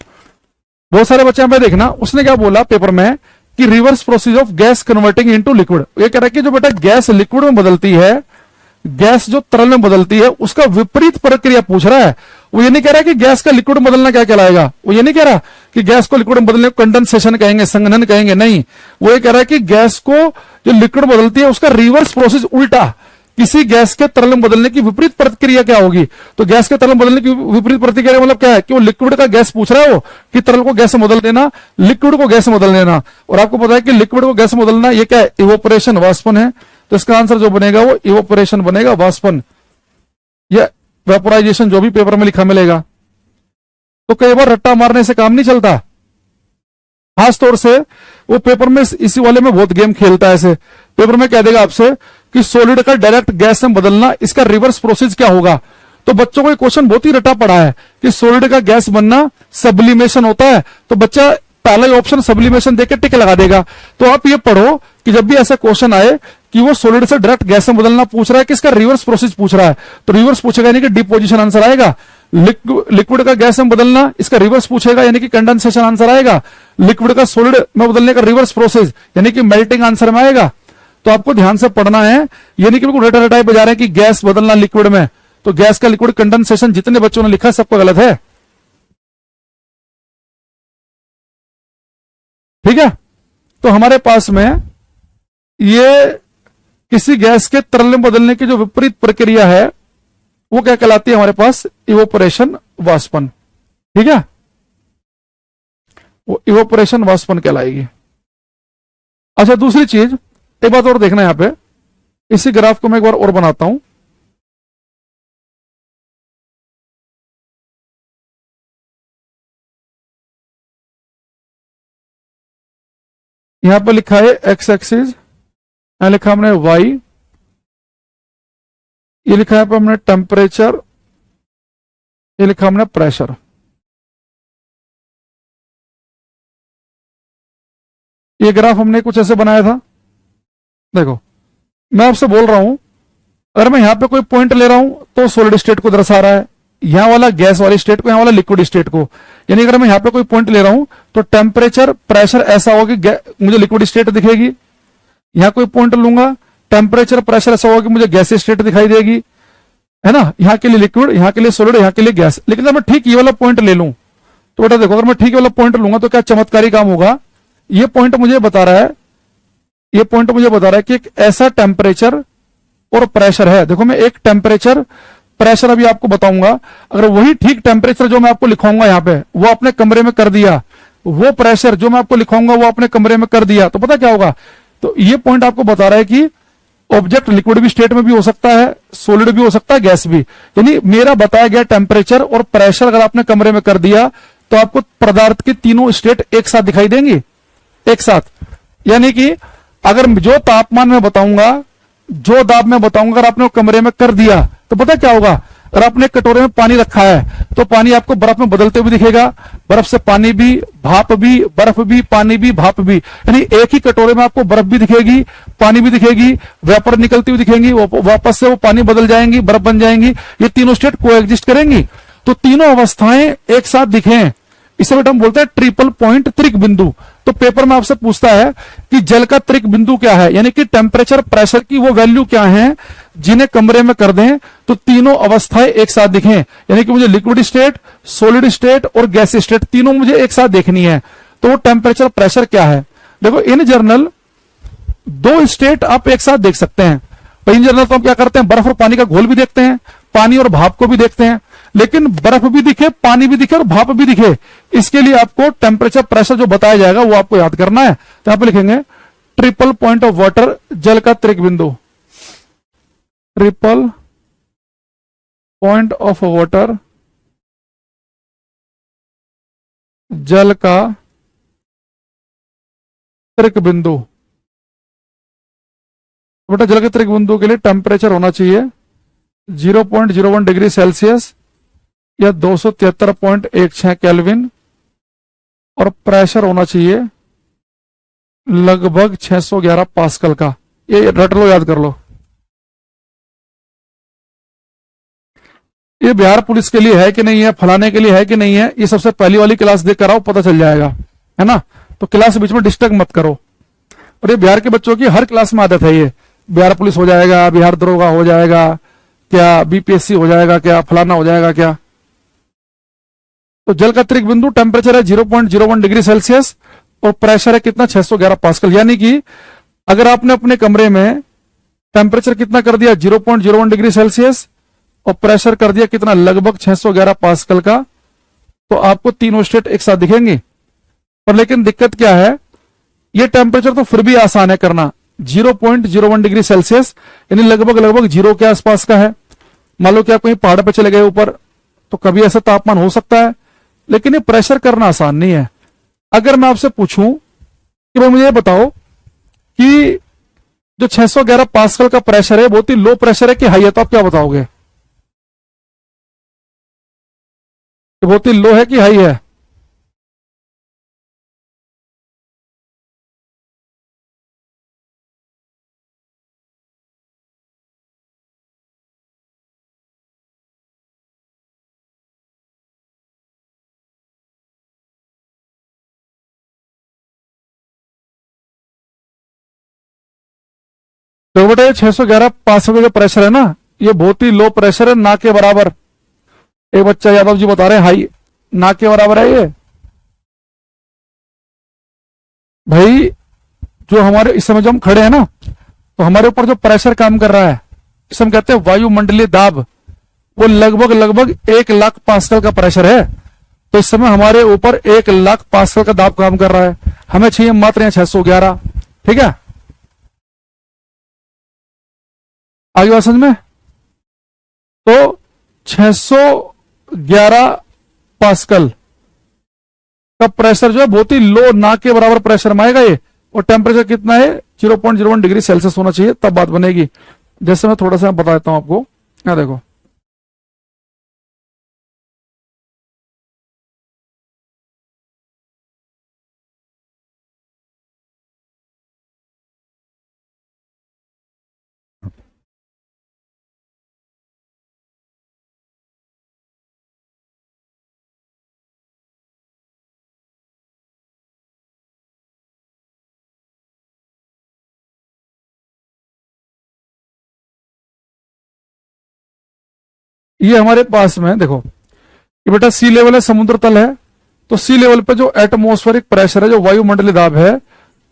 बहुत सारे बच्चे पे देखना, उसने क्या बोला पेपर में कि reverse process of gas converting into liquid, ये कह रहा है कि जो बेटा गैस लिक्विड में बदलती है, गैस जो तरल में बदलती है, उसका विपरीत प्रक्रिया पूछ रहा है। वो ये नहीं कह रहा कि गैस का लिक्विड में बदलना क्या कहलाएगा, वो ये नहीं कह रहा कि गैस को लिक्विड में बदलने को कंडेंसेशन कहेंगे, संघनन कहेंगे, नहीं, वो ये कह रहा है कि गैस को जो लिक्विड बदलती है उसका रिवर्स प्रोसेस उल्टा, किसी गैस के तरल में बदलने की विपरीत प्रतिक्रिया क्या होगी। तो गैस के तरल में बदलने की विपरीत प्रतिक्रिया मतलब क्या है कि वो लिक्विड का गैस पूछ रहा है वो, कि तरल को गैस में बदल देना, लिक्विड को गैस में बदल देना, और आपको पता है कि लिक्विड को गैस में बदलना ये क्या है, इवोपरेशन, वाष्पन है। तो इसका आंसर जो बनेगा वो इवोपरेशन बनेगा, वाष्पन या वेपोराइजेशन, जो भी पेपर में लिखा मिलेगा। तो कई बार रट्टा मारने से काम नहीं चलता, खास तौर से वो पेपर में इसी वाले में बहुत गेम खेलता है। ऐसे पेपर में कह देगा आपसे कि सॉलिड का डायरेक्ट गैस में बदलना, इसका रिवर्स प्रोसेस क्या होगा। तो बच्चों को ये क्वेश्चन बहुत ही रटा पड़ा है कि सॉलिड का गैस बनना सब्लिमेशन होता है, तो बच्चा पहला ही ऑप्शन सब्लिमेशन देकर टिक लगा देगा। तो आप ये पढ़ो कि जब भी ऐसा क्वेश्चन आए कि वो सॉलिड से डायरेक्ट गैस में बदलना पूछ रहा है कि इसका रिवर्स प्रोसेस पूछ रहा है, तो रिवर्स पूछेगा यानी कि डिपोजिशन आंसर आएगा। लिक्विड का गैस में बदलना, इसका रिवर्स पूछेगा यानी कि कंडेंसेशन आंसर आएगा। लिक्विड का सॉलिड में बदलने का रिवर्स प्रोसेस यानी कि मेल्टिंग आंसर में आएगा। तो आपको ध्यान से पढ़ना है, यानी कि बिल्कुल रटा रटाई बजा रहे हैं कि गैस बदलना लिक्विड में, तो गैस का लिक्विड कंडेंसेशन, जितने बच्चों ने लिखा सबको गलत है, ठीक है। तो हमारे पास में ये किसी गैस के तरल में बदलने की जो विपरीत प्रक्रिया है वो क्या कहलाती है, हमारे पास इवोपरेशन, वाष्पन, ठीक है, वो इवोपरेशन वाष्पन कहलाएगी। अच्छा दूसरी चीज, एक बात और देखना यहां पे, इसी ग्राफ को मैं एक बार और बनाता हूं। यहां पर लिखा है एक्स एक्सिस यहां लिखा हमने वाई, ये लिखा है पे हमने टेम्परेचर, ये लिखा हमने प्रेशर। ये ग्राफ हमने कुछ ऐसे बनाया था। देखो मैं आपसे बोल रहा हूं, अगर मैं यहां पे कोई पॉइंट ले रहा हूं तो सॉलिड स्टेट को दर्शा रहा है, यहां वाला गैस वाली स्टेट को, यहां वाला लिक्विड स्टेट को। यानी अगर मैं यहां पे कोई पॉइंट ले रहा हूं तो टेम्परेचर प्रेशर ऐसा होगा कि मुझे लिक्विड स्टेट दिखेगी। यहां कोई पॉइंट लूंगा, टेम्परेचर प्रेशर ऐसा होगा कि मुझे गैस स्टेट दिखाई देगी, है ना। यहां के लिए लिक्विड, यहां के लिए सॉलिड, यहां के लिए गैस। लेकिन अगर मैं ठीक ये वाला पॉइंट ले लूं तो बेटा देखो, अगर मैं ठीक ये वाला पॉइंट लूंगा तो क्या चमत्कारी काम होगा। ये पॉइंट मुझे बता रहा है, ये पॉइंट मुझे बता रहा है कि एक ऐसा टेम्परेचर और प्रेशर है। देखो मैं एक टेम्परेचर प्रेशर अभी आपको बताऊंगा, अगर वही ठीक टेम्परेचर जो मैं आपको लिखाऊंगा यहां पे वो अपने कमरे में कर दिया, वो प्रेशर जो मैं आपको लिखाऊंगा वो अपने कमरे में कर दिया, तो पता क्या होगा। तो ये पॉइंट आपको बता रहा है कि ऑब्जेक्ट लिक्विड भी स्टेट में भी हो सकता है, सॉलिड भी हो सकता है, गैस भी। यानी मेरा बताया गया टेम्परेचर और प्रेशर अगर आपने कमरे में कर दिया तो आपको पदार्थ की तीनों स्टेट एक साथ दिखाई देंगी, एक साथ। यानी कि अगर जो तापमान मैं बताऊंगा, जो दाब मैं बताऊंगा, अगर आपने वो कमरे में कर दिया तो पता क्या होगा। अगर आपने कटोरे में पानी रखा है तो पानी आपको बर्फ में बदलते हुए दिखेगा, बर्फ से पानी भी, भाप भी, बर्फ भी, पानी भी, भाप भी। यानी एक ही कटोरे में आपको बर्फ भी दिखेगी, पानी भी दिखेगी, वेपर निकलती हुई दिखेंगी, वापस से वो पानी बदल जाएंगी, बर्फ बन जाएंगी। ये तीनों स्टेट कोएग्जिस्ट करेंगी, तो तीनों अवस्थाएं एक साथ दिखें, इसे बेटा हम बोलते हैं ट्रिपल पॉइंट त्रिक बिंदु। तो पेपर में आपसे पूछता है कि जल का त्रिक बिंदु क्या है, यानी कि टेम्परेचर प्रेशर की वो वैल्यू क्या है जिन्हें कमरे में कर दें तो तीनों अवस्थाएं एक साथ दिखें। यानी कि मुझे लिक्विड स्टेट, सॉलिड स्टेट और गैस स्टेट तीनों मुझे एक साथ देखनी है, तो वो टेम्परेचर प्रेशर क्या है। देखो इन जनरल दो स्टेट आप एक साथ देख सकते हैं। इन जनरल तो हम क्या करते हैं, बर्फ और पानी का घोल भी देखते हैं, पानी और भाप को भी देखते हैं, लेकिन बर्फ भी दिखे, पानी भी दिखे और भाप भी दिखे, इसके लिए आपको टेम्परेचर प्रेशर जो बताया जाएगा वो आपको याद करना है। तो यहां पे लिखेंगे ट्रिपल पॉइंट ऑफ वाटर, जल का त्रिक बिंदु, ट्रिपल पॉइंट ऑफ वाटर, जल का त्रिक बिंदु। बेटा जल के त्रिक बिंदु के लिए टेम्परेचर होना चाहिए 0.01 डिग्री सेल्सियस या 273.16 केल्विन, और प्रेशर होना चाहिए लगभग 611 पास्कल का। ये रट लो, याद कर लो। ये बिहार पुलिस के लिए है कि नहीं है, फलाने के लिए है कि नहीं है, ये सबसे पहली वाली क्लास देख कर आओ, पता चल जाएगा, है ना। तो क्लास बीच में डिस्टर्ब मत करो। और ये बिहार के बच्चों की हर क्लास में आदत है, ये बिहार पुलिस हो जाएगा, बिहार दरोगा हो जाएगा क्या, बीपीएससी हो जाएगा क्या, फलाना हो जाएगा क्या। तो जल का त्रिक बिंदु टेम्परेचर है 0.01 डिग्री सेल्सियस और प्रेशर है कितना, 611 पास्कल। यानी कि अगर आपने अपने कमरे में टेम्परेचर कितना कर दिया 0.01 डिग्री सेल्सियस और प्रेशर कर दिया कितना, लगभग 611 पास्कल का, तो आपको तीनों स्टेट एक साथ दिखेंगे। पर लेकिन दिक्कत क्या है, ये टेम्परेचर तो फिर भी आसान है करना, 0.01 डिग्री सेल्सियस यानी लगभग लगभग जीरो के आसपास का है। मान लो कि आप कहीं पहाड़ पर चले गए ऊपर, तो कभी ऐसा तापमान हो सकता है, लेकिन ये प्रेशर करना आसान नहीं है। अगर मैं आपसे पूछूं कि भाई मुझे ये बताओ कि जो 611 पास्कल का प्रेशर है बहुत ही लो प्रेशर है कि हाई है, तो आप क्या बताओगे, बहुत ही लो है कि हाई है। तो बेटा 611 पास्कल का जो प्रेशर है ना, ये बहुत ही लो प्रेशर है, ना के बराबर। एक बच्चा यादव जी बता रहे हैं हाई, ना के बराबर है ये। भाई जो हमारे इस समय जो हम खड़े हैं ना, तो हमारे ऊपर जो प्रेशर काम कर रहा है, इसे हम कहते हैं वायुमंडलीय दाब, वो लगभग लगभग 1,00,000 पास्कल का प्रेशर है। तो इस समय हमारे ऊपर 1,00,000 पास्कल का दाब काम कर रहा है, हमें चाहिए मात्र यहाँ 611। ठीक है, आगे बात समझ में। तो 611 पास्कल का प्रेशर जो है बहुत ही लो, ना के बराबर प्रेशर में आएगा ये, और टेम्परेचर कितना है 0.01 डिग्री सेल्सियस होना चाहिए, तब बात बनेगी। जैसे मैं थोड़ा सा बता देता हूं आपको, यहाँ देखो, ये हमारे पास में देखो, ये बेटा सी लेवल है, समुद्र तल है। तो सी लेवल पे जो एटमॉस्फेरिक प्रेशर है, जो वायुमंडलीय दाब है,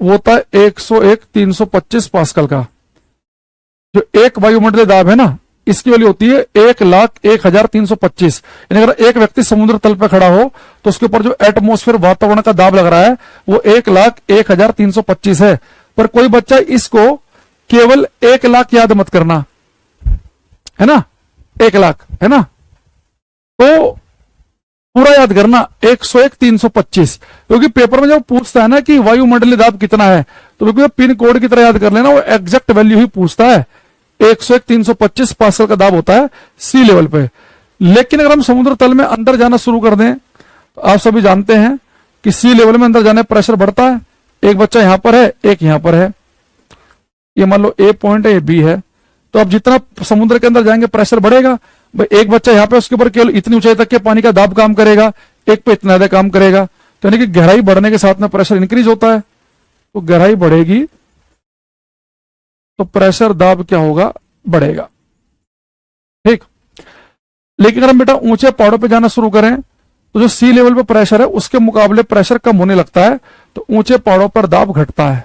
वो होता है 101 पास्कल का। जो एक वायुमंडलीय दाब है ना, इसकी वैल्यू होती है 1,01,325। यानी अगर एक व्यक्ति समुद्र तल पे खड़ा हो तो उसके ऊपर जो एटमॉस्फेयर वातावरण का दाब लग रहा है वो 1,01,325 है। पर कोई बच्चा इसको केवल 1,00,000 याद मत करना, है ना, 1,00,000 है ना, तो पूरा याद करना 101,325, क्योंकि पेपर में जब पूछता है ना कि वायुमंडलीय दाब कितना है, तो बिल्कुल पिन कोड की तरह याद कर लेना, वो एग्जैक्ट वैल्यू ही पूछता है। 101,325 पास्कल का दाब होता है सी लेवल पे। लेकिन अगर हम समुद्र तल में अंदर जाना शुरू कर दें, तो आप सभी जानते हैं कि सी लेवल में अंदर जाने प्रेशर बढ़ता है। एक बच्चा यहां पर है, एक यहां पर है, ये मान लो ए पॉइंट है, ये बी है। तो अब जितना समुद्र के अंदर जाएंगे प्रेशर बढ़ेगा। भाई एक बच्चा यहाँ पे, उसके ऊपर केवल इतनी ऊंचाई तक के पानी का दाब काम करेगा, एक पे इतना ज्यादा काम करेगा। तो यानी कि गहराई बढ़ने के साथ में प्रेशर इंक्रीज होता है। तो गहराई बढ़ेगी तो प्रेशर दाब क्या होगा, बढ़ेगा। ठीक। लेकिन अगर हम बेटा ऊंचे पहाड़ों पे जाना शुरू करें तो जो सी लेवल पे प्रेशर है उसके मुकाबले प्रेशर कम होने लगता है, तो ऊंचे पहाड़ों पर दाब घटता है।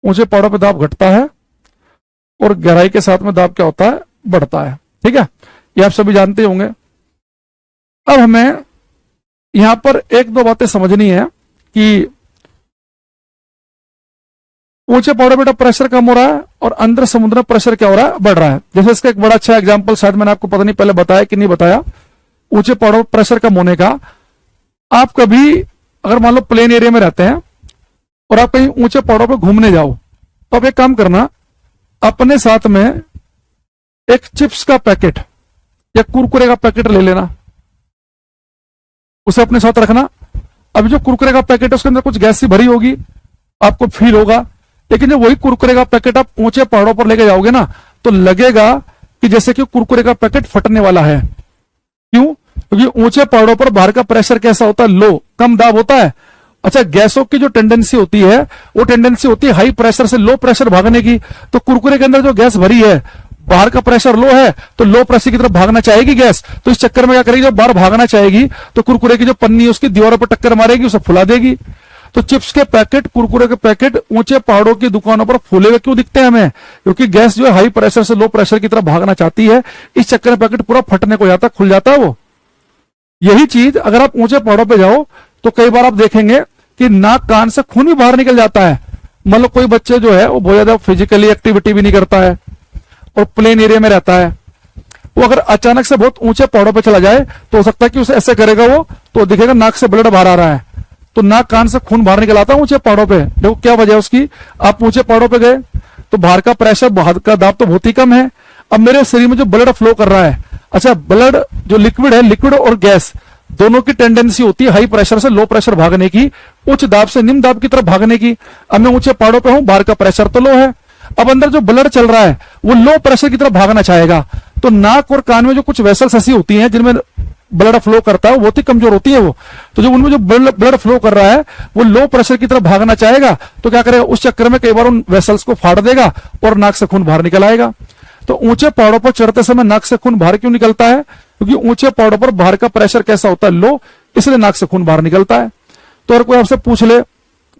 ऊंचे पहाड़ों पर दाब घटता है और गहराई के साथ में दाब क्या होता है, बढ़ता है। ठीक है, ये आप सभी जानते होंगे। अब हमें यहां पर एक दो बातें समझनी है कि ऊंचे पहाड़ों बेटा प्रेशर कम हो रहा है और अंदर समुद्र में प्रेशर क्या हो रहा है, बढ़ रहा है। जैसे इसका एक बड़ा अच्छा एग्जांपल शायद मैंने आपको पता नहीं पहले बताया कि नहीं बताया, ऊंचे पहाड़ों पर प्रेशर कम होने का। आप कभी अगर मान लो प्लेन एरिया में रहते हैं और आप कहीं ऊंचे पहाड़ों पर घूमने जाओ, तो आप एक काम करना, अपने साथ में एक चिप्स का पैकेट या कुरकुरे का पैकेट ले लेना, उसे अपने साथ रखना। अभी जो कुरकुरे का पैकेट है उसके अंदर कुछ गैस सी भरी होगी, आपको फील होगा। लेकिन जब वही कुरकुरे का पैकेट आप ऊंचे पहाड़ों पर लेके जाओगे ना, तो लगेगा कि जैसे कि कुरकुरे का पैकेट फटने वाला है। क्यों? क्योंकि ऊंचे पहाड़ों पर बाहर का प्रेशर कैसा होता है, लो, कम दाब होता है। अच्छा, गैसों की जो टेंडेंसी होती है वो टेंडेंसी होती है हाई प्रेशर से लो प्रेशर भागने की। तो कुरकुरे के अंदर जो गैस भरी है, बाहर का प्रेशर लो है तो लो प्रेशर की तरफ भागना चाहेगी गैस। तो इस चक्कर में क्या करेगी, जब बाहर भागना चाहेगी तो कुरकुरे की जो पन्नी है उसकी दीवारों पर टक्कर मारेगी, उसे फुला देगी। तो चिप्स के पैकेट, कुरकुरे के पैकेट ऊंचे पहाड़ों की दुकानों पर फूले हुए क्यों दिखते हैं हमें? क्योंकि गैस जो है हाई प्रेशर से लो प्रेशर की तरफ भागना चाहती है, इस चक्कर में पैकेट पूरा फटने को जाता है, खुल जाता है वो। यही चीज अगर आप ऊंचे पहाड़ों पर जाओ तो कई बार आप देखेंगे कि नाक कान से खून भी बाहर निकल जाता है। मतलब कोई बच्चे जो है वो बहुत ज्यादा फिजिकली एक्टिविटी भी नहीं करता है और प्लेन एरिया में रहता है, वो अगर अचानक से बहुत ऊंचे पहाड़ों पे चला जाए तो हो सकता है कि उसे ऐसे करेगा वो, तो दिखेगा नाक से ब्लड बाहर आ रहा है, तो नाक कान से खून बाहर निकल आता है ऊंचे पहाड़ों पे। देखो क्या वजह है उसकी, आप ऊंचे पहाड़ों पे गए तो बाहर का प्रेशर, बाहर का दाब तो बहुत ही कम है। अब मेरे शरीर में जो ब्लड फ्लो कर रहा है, अच्छा ब्लड जो लिक्विड है, लिक्विड और गैस दोनों की टेंडेंसी होती है हाई प्रेशर से लो प्रेशर भागने की, उच्च दाब से निम्न दाब की तरफ भागने की। अब मैं ऊंचे पहाड़ों पे हूं, बाहर का प्रेशर तो लो है, अब अंदर जो ब्लड चल रहा है वो लो प्रेशर की तरफ भागना चाहेगा। तो नाक और कान में जो कुछ वेसल्स ऐसी होती हैं जिनमें ब्लड फ्लो करता है, वो बहुत ही कमजोर होती है वो, तो जो उनमें जो ब्लड फ्लो कर रहा है वो लो प्रेशर की तरफ भागना चाहेगा। तो क्या करेगा, उस चक्कर में कई बार उन वेसल्स को फाड़ देगा और नाक से खून बाहर निकल आएगा। तो ऊंचे पहाड़ों पर चढ़ते समय नाक से खून बाहर क्यों निकलता है? क्योंकि ऊंचे पहाड़ों पर बाहर का प्रेशर कैसा होता है, लो, इसलिए नाक से खून बाहर निकलता है। तो अगर कोई आपसे पूछ ले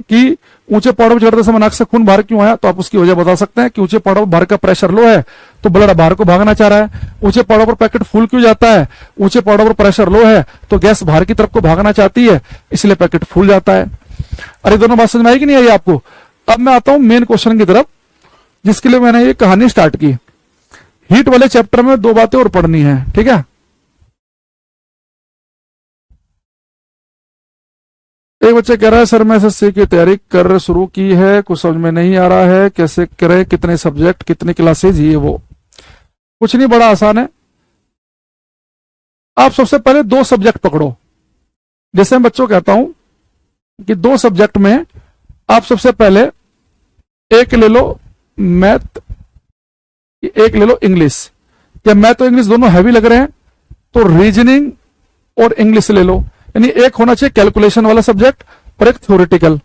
कि ऊंचे पहाड़ों पर चढ़ते समय नाक से खून बाहर क्यों आया, तो आप उसकी वजह बता सकते हैं कि ऊंचे पहाड़ों पर बाहर का प्रेशर लो है तो ब्लड बाहर को भागना चाह रहा है। ऊंचे पहाड़ों पर पैकेट फूल क्यों जाता है, ऊंचे पहाड़ों पर प्रेशर लो है तो गैस बाहर की तरफ को भागना चाहती है, इसलिए पैकेट फूल जाता है। अरे दोनों बात समझ में आई कि नहीं आई आपको? अब मैं आता हूं मेन क्वेश्चन की तरफ, जिसके लिए मैंने ये कहानी स्टार्ट की। हीट वाले चैप्टर में दो बातें और पढ़नी है, ठीक है। एक बच्चा कह रहा है सर मैं एसएससी की तैयारी कर शुरू की है, कुछ समझ में नहीं आ रहा है, कैसे करें, कितने सब्जेक्ट, कितनी क्लासेज, ये वो। कुछ नहीं, बड़ा आसान है। आप सबसे पहले 2 सब्जेक्ट पकड़ो। जैसे मैं बच्चों को कहता हूं कि 2 सब्जेक्ट में आप सबसे पहले एक ले लो मैथ, एक ले लो इंग्लिश। या मैथ और इंग्लिश दोनों हैवी लग रहे हैं तो रीजनिंग और इंग्लिश ले लो। यानी एक होना चाहिए कैलकुलेशन वाला सब्जेक्ट और एक थ्योरेटिकल।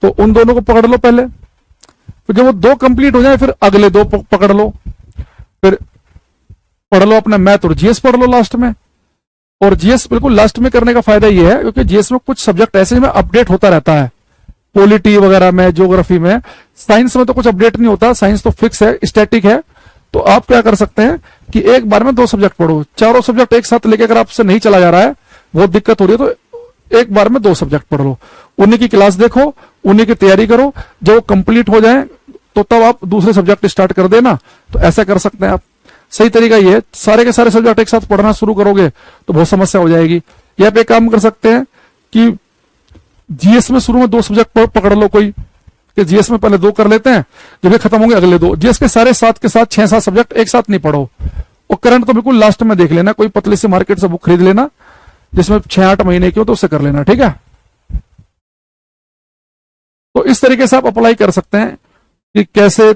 तो उन दोनों को पकड़ लो पहले। फिर जब वो 2 कंप्लीट हो जाए फिर अगले 2 पकड़ लो। फिर पढ़ लो अपना मैथ और जीएस पढ़ लो लास्ट में। और जीएस बिल्कुल लास्ट में करने का फायदा ये है क्योंकि जीएस में कुछ सब्जेक्ट ऐसे में अपडेट होता रहता है, पॉलिटी वगैरह में, ज्योग्राफी में। साइंस में तो कुछ अपडेट नहीं होता, साइंस तो फिक्स है, स्टैटिक है। तो आप क्या कर सकते हैं कि एक बार में 2 सब्जेक्ट पढ़ो। चारों सब्जेक्ट एक साथ लेके अगर आपसे नहीं चला जा रहा है, बहुत दिक्कत हो रही है, तो एक बार में 2 सब्जेक्ट पढ़ लो। उन्हीं की क्लास देखो, उन्हीं की तैयारी करो। जब वो कंप्लीट हो जाए तो तब आप दूसरे सब्जेक्ट स्टार्ट कर देना। तो ऐसा कर सकते हैं आप। सही तरीका ये है, सारे के सारे सब्जेक्ट एक साथ पढ़ना शुरू करोगे तो बहुत समस्या हो जाएगी। या पे काम कर सकते हैं कि जीएस में शुरू में 2 सब्जेक्ट पकड़ लो कोई, कि जीएस में पहले 2 कर लेते हैं, जब ये खत्म होंगे अगले 2। जीएस के सारे साथ के साथ 6-7 सब्जेक्ट एक साथ नहीं पढ़ो। और करंट तो बिल्कुल लास्ट में देख लेना, कोई पतली से मार्केट से बुक खरीद लेना जिसमें 6-8 महीने की हो, तो उससे कर लेना, ठीक है। तो इस तरीके से आप अप्लाई कर सकते हैं कि कैसे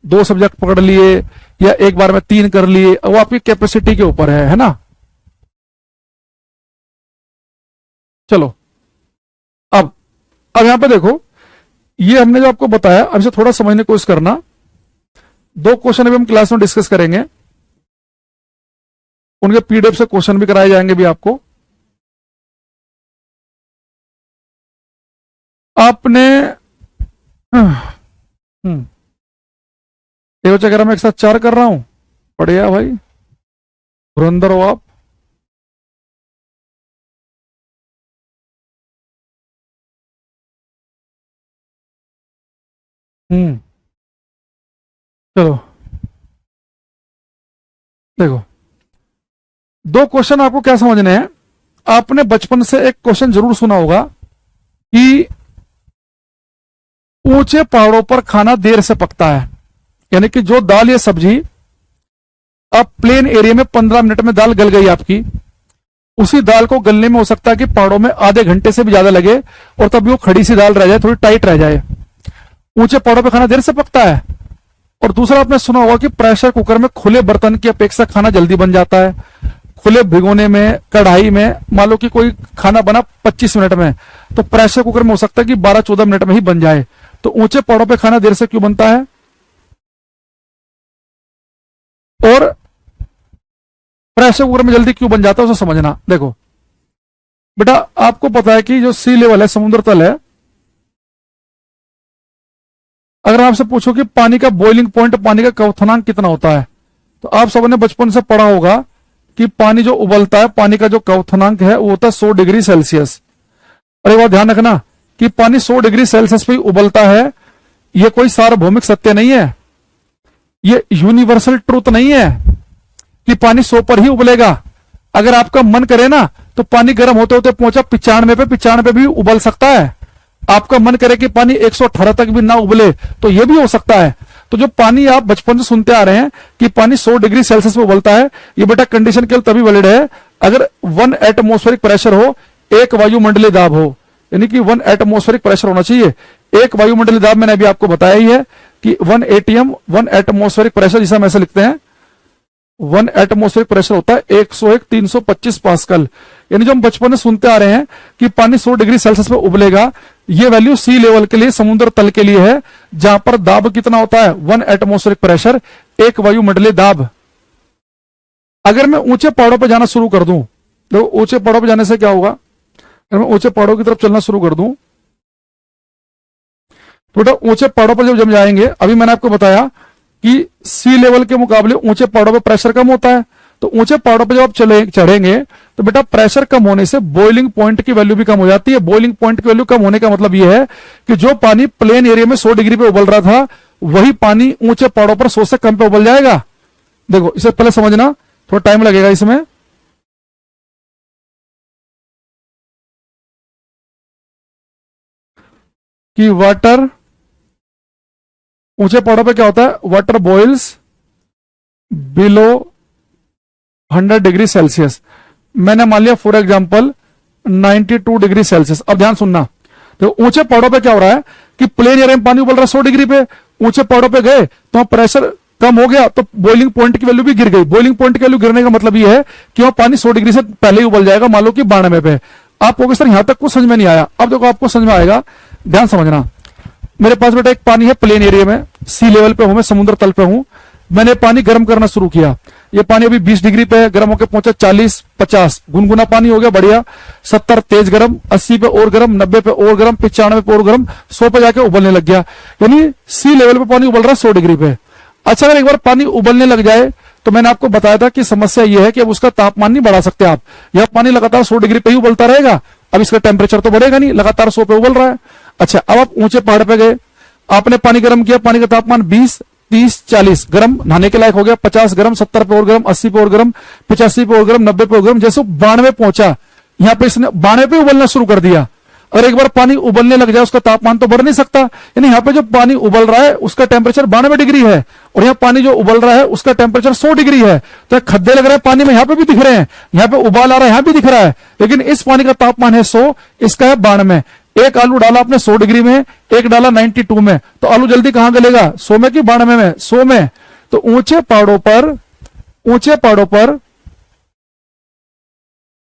2 सब्जेक्ट पकड़ लिए या एक बार में 3 कर लिए, वो आपकी कैपेसिटी के ऊपर है ना। चलो अब यहां पे देखो, ये हमने जो आपको बताया, अब इसे थोड़ा समझने की कोशिश करना। 2 क्वेश्चन अभी हम क्लास में डिस्कस करेंगे, उनके पीडीएफ से क्वेश्चन भी कराए जाएंगे भी आपको। आपने ये बच्चा कह रहा मैं एक साथ 4 कर रहा हूं, बढ़िया भाई, धुरंधर हो आप। चलो देखो, 2 क्वेश्चन आपको क्या समझने हैं। आपने बचपन से एक क्वेश्चन जरूर सुना होगा कि ऊंचे पहाड़ों पर खाना देर से पकता है। यानी कि जो दाल या सब्जी आप प्लेन एरिया में 15 मिनट में दाल गल गई आपकी, उसी दाल को गलने में हो सकता है कि पहाड़ों में आधे घंटे से भी ज्यादा लगे और तब वो खड़ी सी दाल रह जाए, थोड़ी टाइट रह जाए। ऊंचे पहाड़ों पर खाना देर से पकता है। और दूसरा आपने सुना होगा कि प्रेशर कुकर में खुले बर्तन की अपेक्षा खाना जल्दी बन जाता है। खुले भिगोने में, कढ़ाई में, मान लो कि कोई खाना बना 25 मिनट में, तो प्रेशर कुकर में हो सकता है कि 12-14 मिनट में ही बन जाए। तो ऊंचे पहाड़ों पे खाना देर से क्यों बनता है? और प्रेशर कुकर में जल्दी क्यों बन जाता है, उसे समझना। देखो बेटा, आपको पता है कि जो सी लेवल है, समुद्र तल है, अगर आपसे पूछो कि पानी का बॉइलिंग पॉइंट, पानी का क्वथनांक कितना होता है, तो आप सबने बचपन से पढ़ा होगा कि पानी जो उबलता है, पानी का जो क्वथनांक है वो होता है 100 डिग्री सेल्सियस। अरे बात ध्यान रखना कि पानी 100 डिग्री सेल्सियस पे उबलता है। ये कोई सार्वभौमिक सत्य नहीं है, ये यूनिवर्सल ट्रूथ नहीं है कि पानी 100 पर ही उबलेगा। अगर आपका मन करे ना तो पानी गर्म होते होते पहुंचा 95 पे भी उबल सकता है। आपका मन करे कि पानी 118 तक भी ना उबले तो यह भी हो सकता है। तो जो पानी आप बचपन से सुनते आ रहे हैं कि पानी 100 डिग्री सेल्सियस पे उबलता है, ये बेटा कंडीशन केवल तभी वैलिड है अगर 1 एटमॉस्फेरिक प्रेशर हो, 1 वायुमंडलीय दाब हो। यानी कि 1 एटमॉस्फेरिक प्रेशर होना चाहिए। 1 वायुमंडलीय दाब मैंने अभी आपको बताया ही है कि 1 एटीएम 1 एटमॉस्फेरिक प्रेशर, जिसे हम ऐसे लिखते हैं 1 एटमॉस्फेरिक प्रेशर होता है 101-325 पास्कल। यानी जो हम बचपन में सुनते आ रहे हैं कि पानी 100 डिग्री सेल्सियस पे उबलेगा, ये वैल्यू सी लेवल के लिए, समुद्र तल के लिए है, जहां पर दाब कितना होता है 1 एटमॉस्फेरिक प्रेशर, 1 वायुमंडलीय दाब। अगर मैं ऊंचे पहाड़ों पर जाना शुरू कर दूं, तो ऊंचे पहाड़ों पर जाने से क्या होगा, अगर मैं ऊंचे पहाड़ों की तरफ चलना शुरू कर दूं, तो बेटा ऊंचे पहाड़ों पर जब जम जाएंगे, अभी मैंने आपको बताया कि सी लेवल के मुकाबले ऊंचे पहाड़ों पर प्रेशर कम होता है। तो ऊंचे पहाड़ों पर जब आप चढ़ेंगे तो बेटा प्रेशर कम होने से बॉइलिंग पॉइंट की वैल्यू भी कम हो जाती है। बॉइलिंग पॉइंट की वैल्यू कम होने का मतलब यह है कि जो पानी प्लेन एरिया में 100 डिग्री पे उबल रहा था, वही पानी ऊंचे पहाड़ों पर 100 से कम पे उबल जाएगा। देखो इसे पहले समझना, थोड़ा टाइम लगेगा इसमें। कि वाटर, ऊंचे पहाड़ों पे क्या होता है, water boils below 100 degree Celsius. मैंने मान लिया फॉर एग्जांपल 92 डिग्री सेल्सियस। अब ध्यान सुनना, तो ऊंचे पहाड़ों पे क्या हो रहा है कि प्लेन एरिया में पानी उबल रहा है 100 डिग्री पे, ऊंचे पहाड़ों पे गए तो प्रेशर कम हो गया तो बॉइलिंग पॉइंट की वैल्यू भी गिर गई। बॉइलिंग पॉइंट की वैल्यू गिरने का मतलब ये है कि वह पानी 100 डिग्री से पहले ही उबल जाएगा, मान लो कि 92 पे। आपको सर यहां तक कुछ समझ में नहीं आया, अब देखो आपको समझ में आएगा, ध्यान समझना। मेरे पास बेटा एक पानी है प्लेन एरिया में, सी लेवल पे हूं मैं, समुद्र तल पे हूं। मैंने पानी गर्म करना शुरू किया, ये पानी अभी 20 डिग्री पे गर्म होकर पहुंचा 40, 50, गुनगुना पानी हो गया बढ़िया, 70 तेज गर्म, 80 पे और गर्म, 90 पे और गर्म, 95 पे और गर्म, 100 पे जाके उबलने लग गया। यानी सी लेवल पे पानी उबल रहा है 100 डिग्री पे। अच्छा, अगर एक बार पानी उबलने लग जाए तो मैंने आपको बताया था कि समस्या यह है कि अब उसका तापमान नहीं बढ़ा सकते आप, यह पानी लगातार 100 डिग्री पे ही उबलता रहेगा, अब इसका टेम्परेचर तो बढ़ेगा नहीं, लगातार 100 पे उबल रहा है। अच्छा, अब आप ऊंचे पहाड़ पे गए, आपने पानी गर्म किया, पानी का तापमान 20, 30, 40 गर्म, नहाने के लायक हो गया, 50 गर्म, 70 पे और गर्म, 80 पे और गर्म, 85 पे और गर्म, 90 पे और गर्म, जैसे 92 पहुंचा, यहां पे इसने 92 पे उबलना शुरू कर दिया। अगर एक बार पानी उबलने लग जाए उसका तापमान तो बढ़ नहीं सकता, यानी यहाँ पे जो पानी उबल रहा है उसका टेम्परेचर 92 डिग्री है, और यहाँ पानी जो उबल रहा है उसका टेम्परेचर 100 डिग्री है। तो खड्डे लग रहे हैं पानी में, यहाँ पे भी दिख रहे हैं, यहाँ पे उबाल आ रहा है, यहाँ भी दिख रहा है, लेकिन इस पानी का तापमान है 100, इसका है 92। एक आलू डाला आपने 100 डिग्री में, एक डाला 92 में, तो आलू जल्दी कहां गलेगा, 100 में कि 92 में? 100 में। तो ऊंचे पहाड़ों पर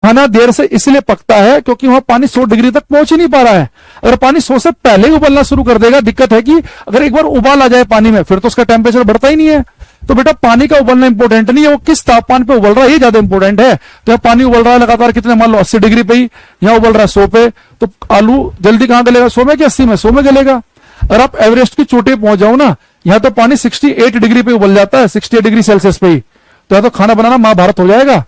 खाना देर से इसलिए पकता है क्योंकि वहां पानी 100 डिग्री तक पहुंच ही नहीं पा रहा है। अगर पानी 100 से पहले ही उबलना शुरू कर देगा, दिक्कत है कि अगर एक बार उबाल आ जाए पानी में फिर तो उसका टेम्परेचर बढ़ता ही नहीं है। तो बेटा पानी का उबलना इंपॉर्टेंट नहीं है, वो किस तापमान पे उबल रहा है ये ज्यादा इंपॉर्टेंट है। तो पानी उबल रहा है लगातार कितने, मान लो 80 डिग्री पे ही, यहाँ उबल रहा है 100 पे, तो आलू जल्दी कहां गलेगा, 100 में कि 80 में? 100 में गलेगा। अगर आप एवरेस्ट की चोटी पहुंच जाओ ना, यहाँ तो पानी 68 डिग्री पे उबल जाता है, 68 डिग्री सेल्सियस पे ही, तो यहाँ तो खाना बनाना महाभारत हो जाएगा।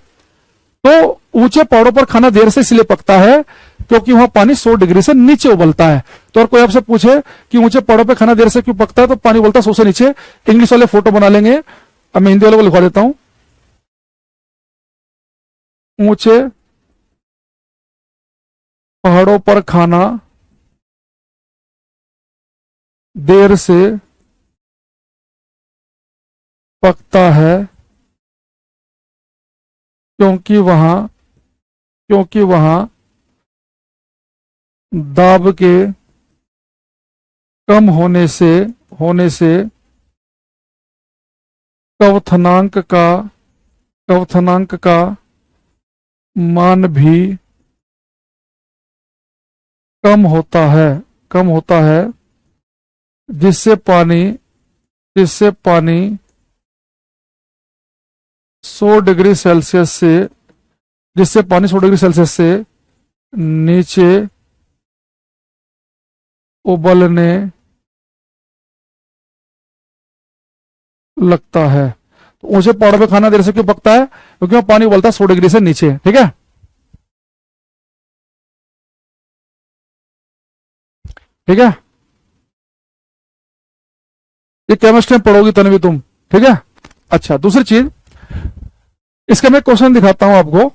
तो ऊंचे पहाड़ों पर खाना देर से इसलिए पकता है क्योंकि वहां पानी 100 डिग्री से नीचे उबलता है। तो और कोई आपसे पूछे कि ऊंचे पहाड़ों पर खाना देर से क्यों पकता है, तो पानी उबलता 100 से नीचे, इंग्लिश वाले फोटो बना लेंगे। अब मैं हिंदी वाले को लिखवा देता हूं, ऊंचे पहाड़ों पर खाना देर से पकता है क्योंकि वहां दाब के कम होने से क्वथनांक का मान भी कम होता है, जिससे पानी 100 डिग्री सेल्सियस से नीचे उबलने लगता है। तो ऊंचे पहाड़ों पे खाना देर से क्यों पकता है, क्योंकि वहां पानी उबलता है 100 डिग्री से नीचे। ठीक है, ठीक है, ये केमिस्ट्री में पढ़ोगी तन्वी तुम। ठीक है, अच्छा दूसरी चीज, इसका मैं क्वेश्चन दिखाता हूं आपको।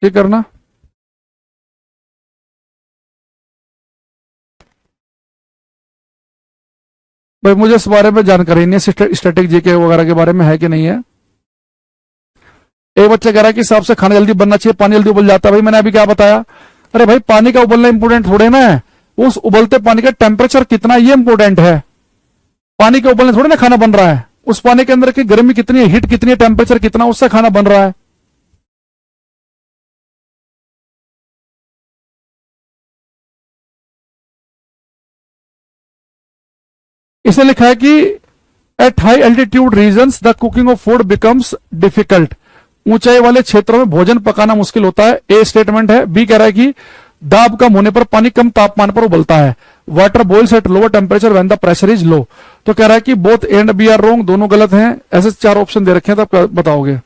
ये करना, भाई मुझे इस बारे में जानकारी नहीं है, स्टैटिक जीके वगैरह के बारे में है कि नहीं है। एक बच्चा कह रहा है कि हिसाब से खाना जल्दी बनना चाहिए, पानी जल्दी उबल जाता है। भाई मैंने अभी क्या बताया, अरे भाई पानी का उबलना इंपॉर्टेंट थोड़े ना है, उस उबलते पानी का टेम्परेचर कितना ये इंपॉर्टेंट है। पानी के उबलने थोड़े ना खाना बन रहा है, उस पानी के अंदर की गर्मी कितनी है, हीट कितनी है, टेम्परेचर कितना, उससे खाना बन रहा है। इसे लिखा है कि at high altitude regions the cooking of food becomes difficult. ऊंचाई वाले क्षेत्रों में भोजन पकाना मुश्किल होता है, ए स्टेटमेंट है। बी कह रहा है कि दाब कम होने पर पानी कम तापमान पर उबलता है, water boils at lower temperature when the pressure is low. तो कह रहा है कि both A and B are wrong, दोनों गलत हैं। ऐसे 4 ऑप्शन दे रखे हैं, तो आप बताओगे।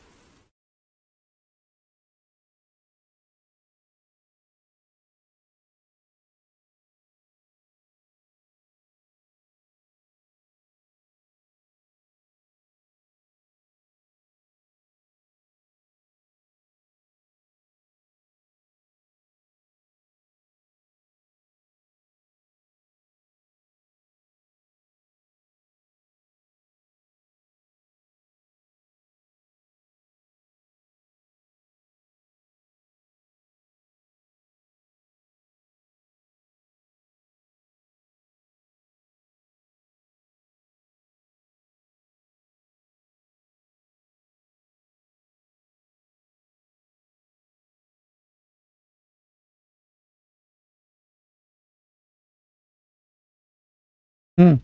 ये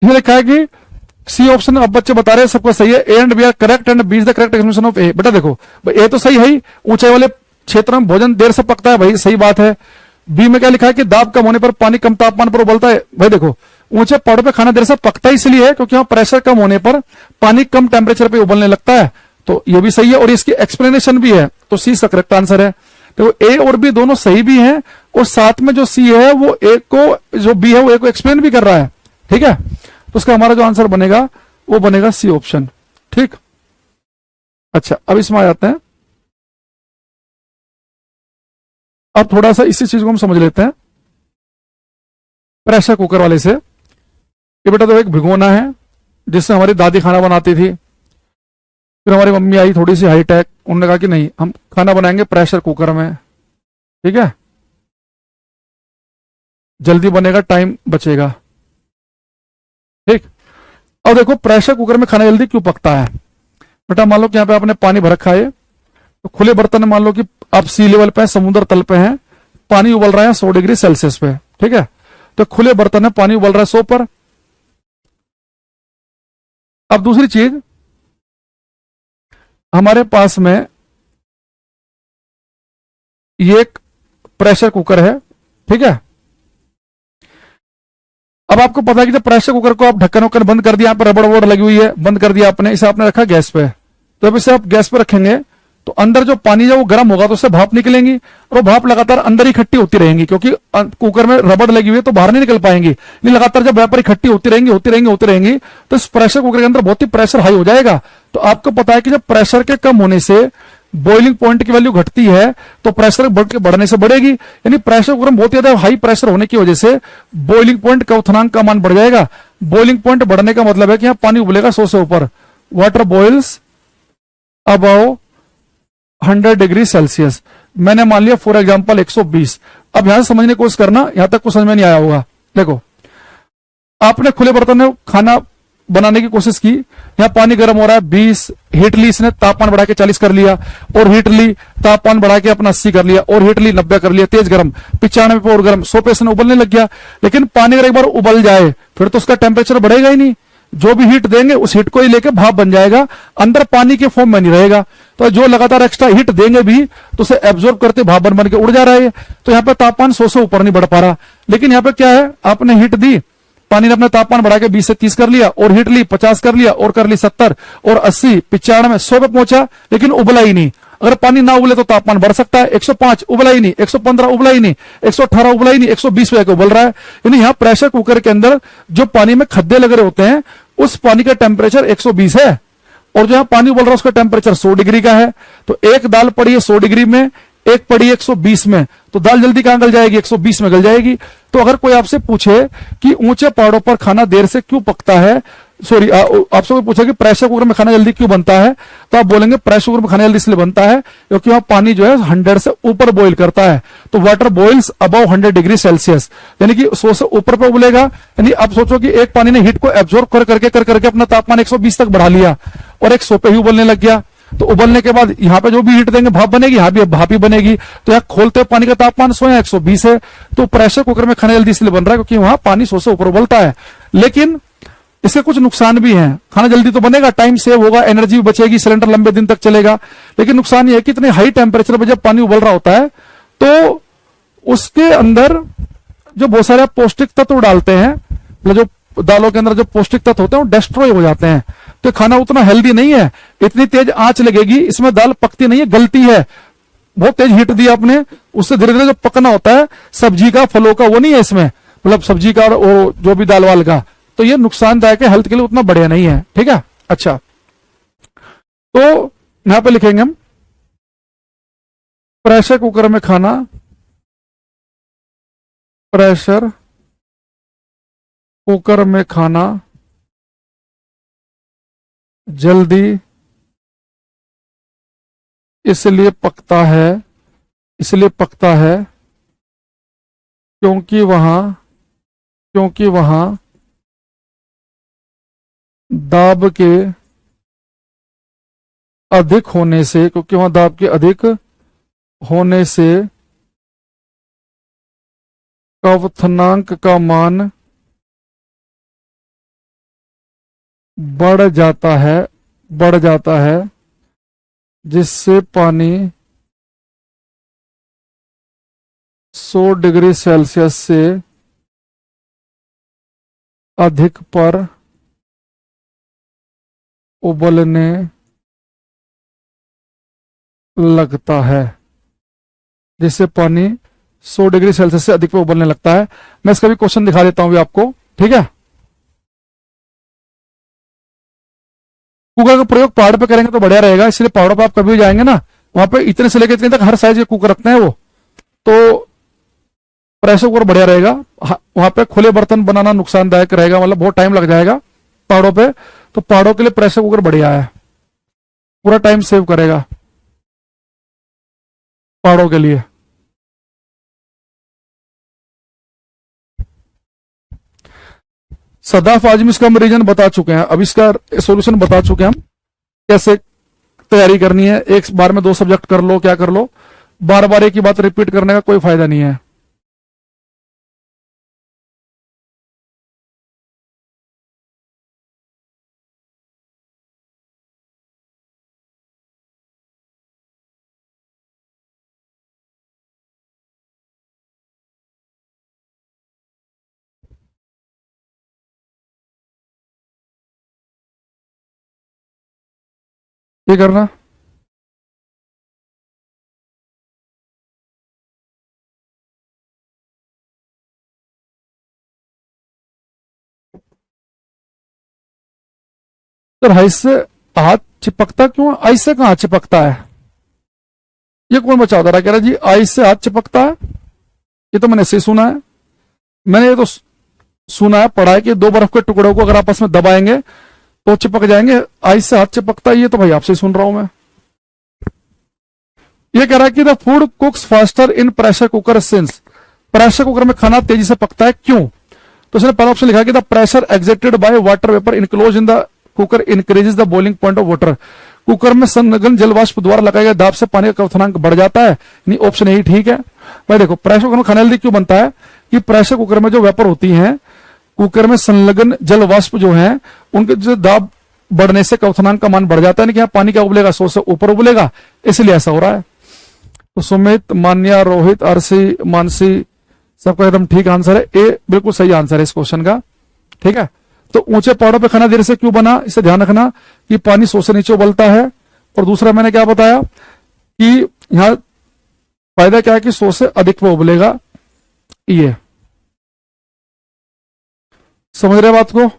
लिखा है कि सी ऑप्शन, अब बच्चे बता रहे हैं सबका सही है, A and B are correct and B is the correct explanation of A. बेटा देखो, ए तो सही है ही, ऊंचाई वाले क्षेत्र में भोजन देर से पकता है, भाई सही बात है। बी में क्या लिखा है कि दाब कम होने पर पानी कम तापमान पर उबलता है। भाई देखो, ऊंचे पहाड़ों पे खाना देर से पकता इसलिए है क्योंकि वहां प्रेशर कम होने पर पानी कम टेम्परेचर पे उबलने लगता है। तो ये भी सही है और इसकी एक्सप्लेनेशन भी है, तो सी इसका करेक्ट आंसर है। तो ए और बी दोनों सही भी हैं और साथ में जो सी है वो ए को, जो बी है वो ए को एक्सप्लेन भी कर रहा है। ठीक है, तो उसका हमारा जो आंसर बनेगा वो बनेगा सी ऑप्शन। ठीक, अच्छा अब इसमें आ जाते हैं, अब थोड़ा सा इसी चीज को हम समझ लेते हैं प्रेशर कुकर वाले से। ये बेटा तो एक भिगोना है जिससे हमारी दादी खाना बनाती थी, फिर हमारी मम्मी आई थोड़ी सी हाईटेक, उन्होंने कहा कि नहीं हम खाना बनाएंगे प्रेशर कुकर में। ठीक है, जल्दी बनेगा, टाइम बचेगा। ठीक, अब देखो प्रेशर कुकर में खाना जल्दी क्यों पकता है। बेटा मान लो कि यहाँ पे आपने पानी भर रखा है, तो खुले बर्तन में मान लो कि आप सी लेवल पे समुद्र तल पे हैं, पानी उबल रहा है 100 डिग्री सेल्सियस पे। ठीक है, तो खुले बर्तन में पानी उबल रहा है 100 पर। अब दूसरी चीज, हमारे पास में ये एक प्रेशर कुकर है। ठीक है, अब आपको पता है कि जब प्रेशर कुकर को आप ढक्कन वक्कन बंद कर दिया, यहाँ पर रबड़ वबड़ लगी हुई है, बंद कर दिया आपने, इसे आपने रखा गैस पे। तो अब इसे आप गैस पे रखेंगे तो अंदर जो पानी है वो गर्म होगा तो उससे भाप निकलेंगी और वो भाप लगातार अंदर इकट्ठी होती रहेंगी क्योंकि कुकर में रबड़ लगी हुई है तो बाहर नहीं निकल पाएंगी। नहीं, लगातार जब वेपर इकट्ठी होती रहेंगी होती रहेंगी होती रहेंगी तो इस प्रेशर कुकर के अंदर बहुत ही प्रेशर हाई हो जाएगा। तो आपको पता है कि जब प्रेशर के कम होने से बॉइलिंग पॉइंट की वैल्यू घटती है तो प्रेशर बढ़ने से बढ़ेगी, यानी प्रेशर कुकर में बहुत ज्यादा हाई प्रेशर होने की वजह से बॉइलिंग पॉइंट का क्वथनांक का मान बढ़ जाएगा। बॉइलिंग पॉइंट बढ़ने का मतलब है कि यहाँ पानी उबलेगा 100 से ऊपर, water boils above 100 degree Celsius. मैंने मान लिया फॉर एग्जांपल 120। अब यहां से समझने की कोशिश करना, यहां तक कुछ समझ में नहीं आया होगा। देखो, आपने खुले बर्तन में खाना बनाने की कोशिश की, यहां पानी गर्म हो रहा है 20, हीट ली इसने, तापमान बढ़ा के 40 कर लिया, और हीट ली तापमान बढ़ा के अपना 80 कर लिया, और हीट ली 90 कर लिया, तेज गर्म 95 पे और गर्म 100 पे इसने उबलने लग गया। लेकिन पानी अगर एक बार उबल जाए फिर तो उसका टेम्परेचर बढ़ेगा ही नहीं, जो भी हीट देंगे उस हीट को ही लेके भाप बन जाएगा, अंदर पानी के फॉर्म में नहीं रहेगा। तो जो लगातार एक्स्ट्रा हीट देंगे भी तो उसे एब्जॉर्ब करते भाप बन बन के उड़ जा रहा है। तो यहाँ पे तापमान 100 से ऊपर नहीं बढ़ पा रहा। लेकिन यहाँ पे क्या है, आपने हीट दी, पानी ने अपना तापमान बढ़ा के 20 से 30 कर लिया, और हीट ली 50 कर लिया, और कर ली 70 और 80 95 100 पे पहुंचा, लेकिन उबला ही नहीं। अगर पानी ना उबले तो तापमान बढ़ सकता है, 105 उबला ही नहीं, 115 उबला ही नहीं, 118 उबला ही नहीं, 120 पे उबल रहा है। यानी यहाँ प्रेशर कुकर के अंदर जो पानी में खद्दे लग रहे होते हैं उस पानी का टेम्परेचर 120 है, और जो यहाँ पानी उबल रहा है उसका टेम्परेचर 100 डिग्री का है। तो एक दाल पड़ी है 100 डिग्री में, एक पड़ी 120 में, तो दाल जल्दी कहां गल जाएगी, 120 में गल जाएगी। तो अगर कोई आपसे पूछे कि ऊंचे पहाड़ों पर खाना देर से क्यों पकता है, सॉरी आपसे कोई पूछा कि प्रेशर कुकर में खाना जल्दी क्यों बनता है, तो आप बोलेंगे प्रेशर कुकर में खाना जल्दी इसलिए बनता है क्योंकि वहां पानी जो है 100 से ऊपर बॉईल करता है। तो water boils above 100 degree Celsius, यानी कि 100 से ऊपर पे उबलेगा। यानी आप सोचो कि एक पानी ने हीट को एब्जॉर्ब कर करके अपना तापमान 120 तक बढ़ा लिया और एक 100 पे ही उबलने लग गया। तो उबलने के बाद यहाँ पे जो भी हीट देंगे भाप बनेगी, यहाँ भी भाप ही बनेगी। तो यहाँ खोलते पानी का तापमान 100 या 120 है। तो प्रेशर कुकर में खाना जल्दी इसलिए बन रहा है क्योंकि वहां पानी 100 से ऊपर उबलता है। लेकिन इसके कुछ नुकसान भी हैं। खाना जल्दी तो बनेगा, टाइम सेव होगा, एनर्जी भी बचेगी, सिलेंडर लंबे दिन तक चलेगा। लेकिन नुकसान ये है कि इतने हाई टेम्परेचर पर जब पानी उबल रहा होता है तो उसके अंदर जो बहुत सारे पौष्टिक तत्व डालते हैं, मतलब जो दालों के अंदर जो पौष्टिक तत्व होते हैं वो डिस्ट्रॉय हो जाते हैं। तो खाना उतना हेल्दी नहीं है, इतनी तेज आंच लगेगी, इसमें दाल पकती नहीं है, गलती है। बहुत तेज हीट दी आपने, उससे धीरे धीरे जो पकना होता है सब्जी का फलों का वो नहीं है इसमें, मतलब सब्जी का और जो भी दाल वाल का। तो ये नुकसानदायक है, हेल्थ के लिए उतना बढ़िया नहीं है। ठीक है, अच्छा तो यहां पे लिखेंगे हम प्रेशर कुकर में खाना, प्रेशर कुकर में खाना जल्दी इसलिए पकता है क्योंकि वहां दाब के अधिक होने से, क्योंकि वहां दाब के अधिक होने से क्वथनांक का मान बढ़ जाता है, बढ़ जाता है, जिससे पानी 100 डिग्री सेल्सियस से अधिक पर उबलने लगता है, जिससे पानी 100 डिग्री सेल्सियस से अधिक पर उबलने लगता है। मैं इसका भी क्वेश्चन दिखा देता हूं भी आपको, ठीक है। कुकर का प्रयोग पहाड़ पे करेंगे तो बढ़िया रहेगा, इसलिए पहाड़ों पे आप कभी भी जाएंगे ना, वहां पे इतने से लेकर इतने तक हर साइज के कुकर रखते हैं वो, तो प्रेशर कुकर बढ़िया रहेगा। वहां पे खुले बर्तन बनाना नुकसानदायक रहेगा, मतलब बहुत टाइम लग जाएगा पहाड़ों पे, तो पहाड़ों के लिए प्रेशर कुकर बढ़िया है, पूरा टाइम सेव करेगा पहाड़ों के लिए। सदाफ आजमी इसका हम रीजन बता चुके हैं, अब इसका सॉल्यूशन बता चुके हैं हम, कैसे तैयारी करनी है। एक बार में 2 सब्जेक्ट कर लो, क्या कर लो, बार बार एक ही बात रिपीट करने का कोई फायदा नहीं है। ये करना, सर आइस से हाथ चिपकता क्यों, आइस से कहाँ चिपकता है, ये कौन बचा रहा कह रहा जी आइस से हाथ चिपकता है, ये तो मैंने ऐसे ही सुना है। मैंने ये तो सुना है, पढ़ा है कि 2 बर्फ के टुकड़ों को अगर आपस में दबाएंगे तो चिपक जाएंगे, आइस से हाथ चिपकता है, ये तो भाई आपसे ही सुन रहा हूं मैं। ये कह रहा है कि the food कुक्स faster in pressure cooker since, pressure cooker में खाना तेजी से पकता है क्यों, तो उसने पहला ऑप्शन लिखा कि the pressure exerted by water vapour enclose in the cooker increases the boiling point of water, cooker में संलग्न जलवाष्प द्वारा लगाए गए दाब से पानी का क्वथनांक बढ़ जाता है, यानी ऑप्शन यही ठीक है। भाई देखो प्रेशर कुकर में खाना जल्दी क्यों बनता है, कि प्रेशर कुकर में जो वेपर होती है, कुकर में संलग्न जलवाष्प जो है, उनके जो दाब बढ़ने से क्वथनांक का मान बढ़ जाता है, कि यहाँ पानी क्या उबलेगा, 100 से ऊपर उबलेगा, इसलिए ऐसा हो रहा है। तो सुमित, मान्या, रोहित, अर्शी, मानसी, सबका एकदम ठीक आंसर है, ए बिल्कुल सही आंसर है इस क्वेश्चन का, ठीक है। तो ऊंचे पहाड़ों पे खाना देर से क्यों बना, इसे ध्यान रखना कि पानी 100 से नीचे उबलता है, और दूसरा मैंने क्या बताया कि यहां फायदा क्या है कि 100 से अधिक पे उबलेगा, ये समझ रहे बात को।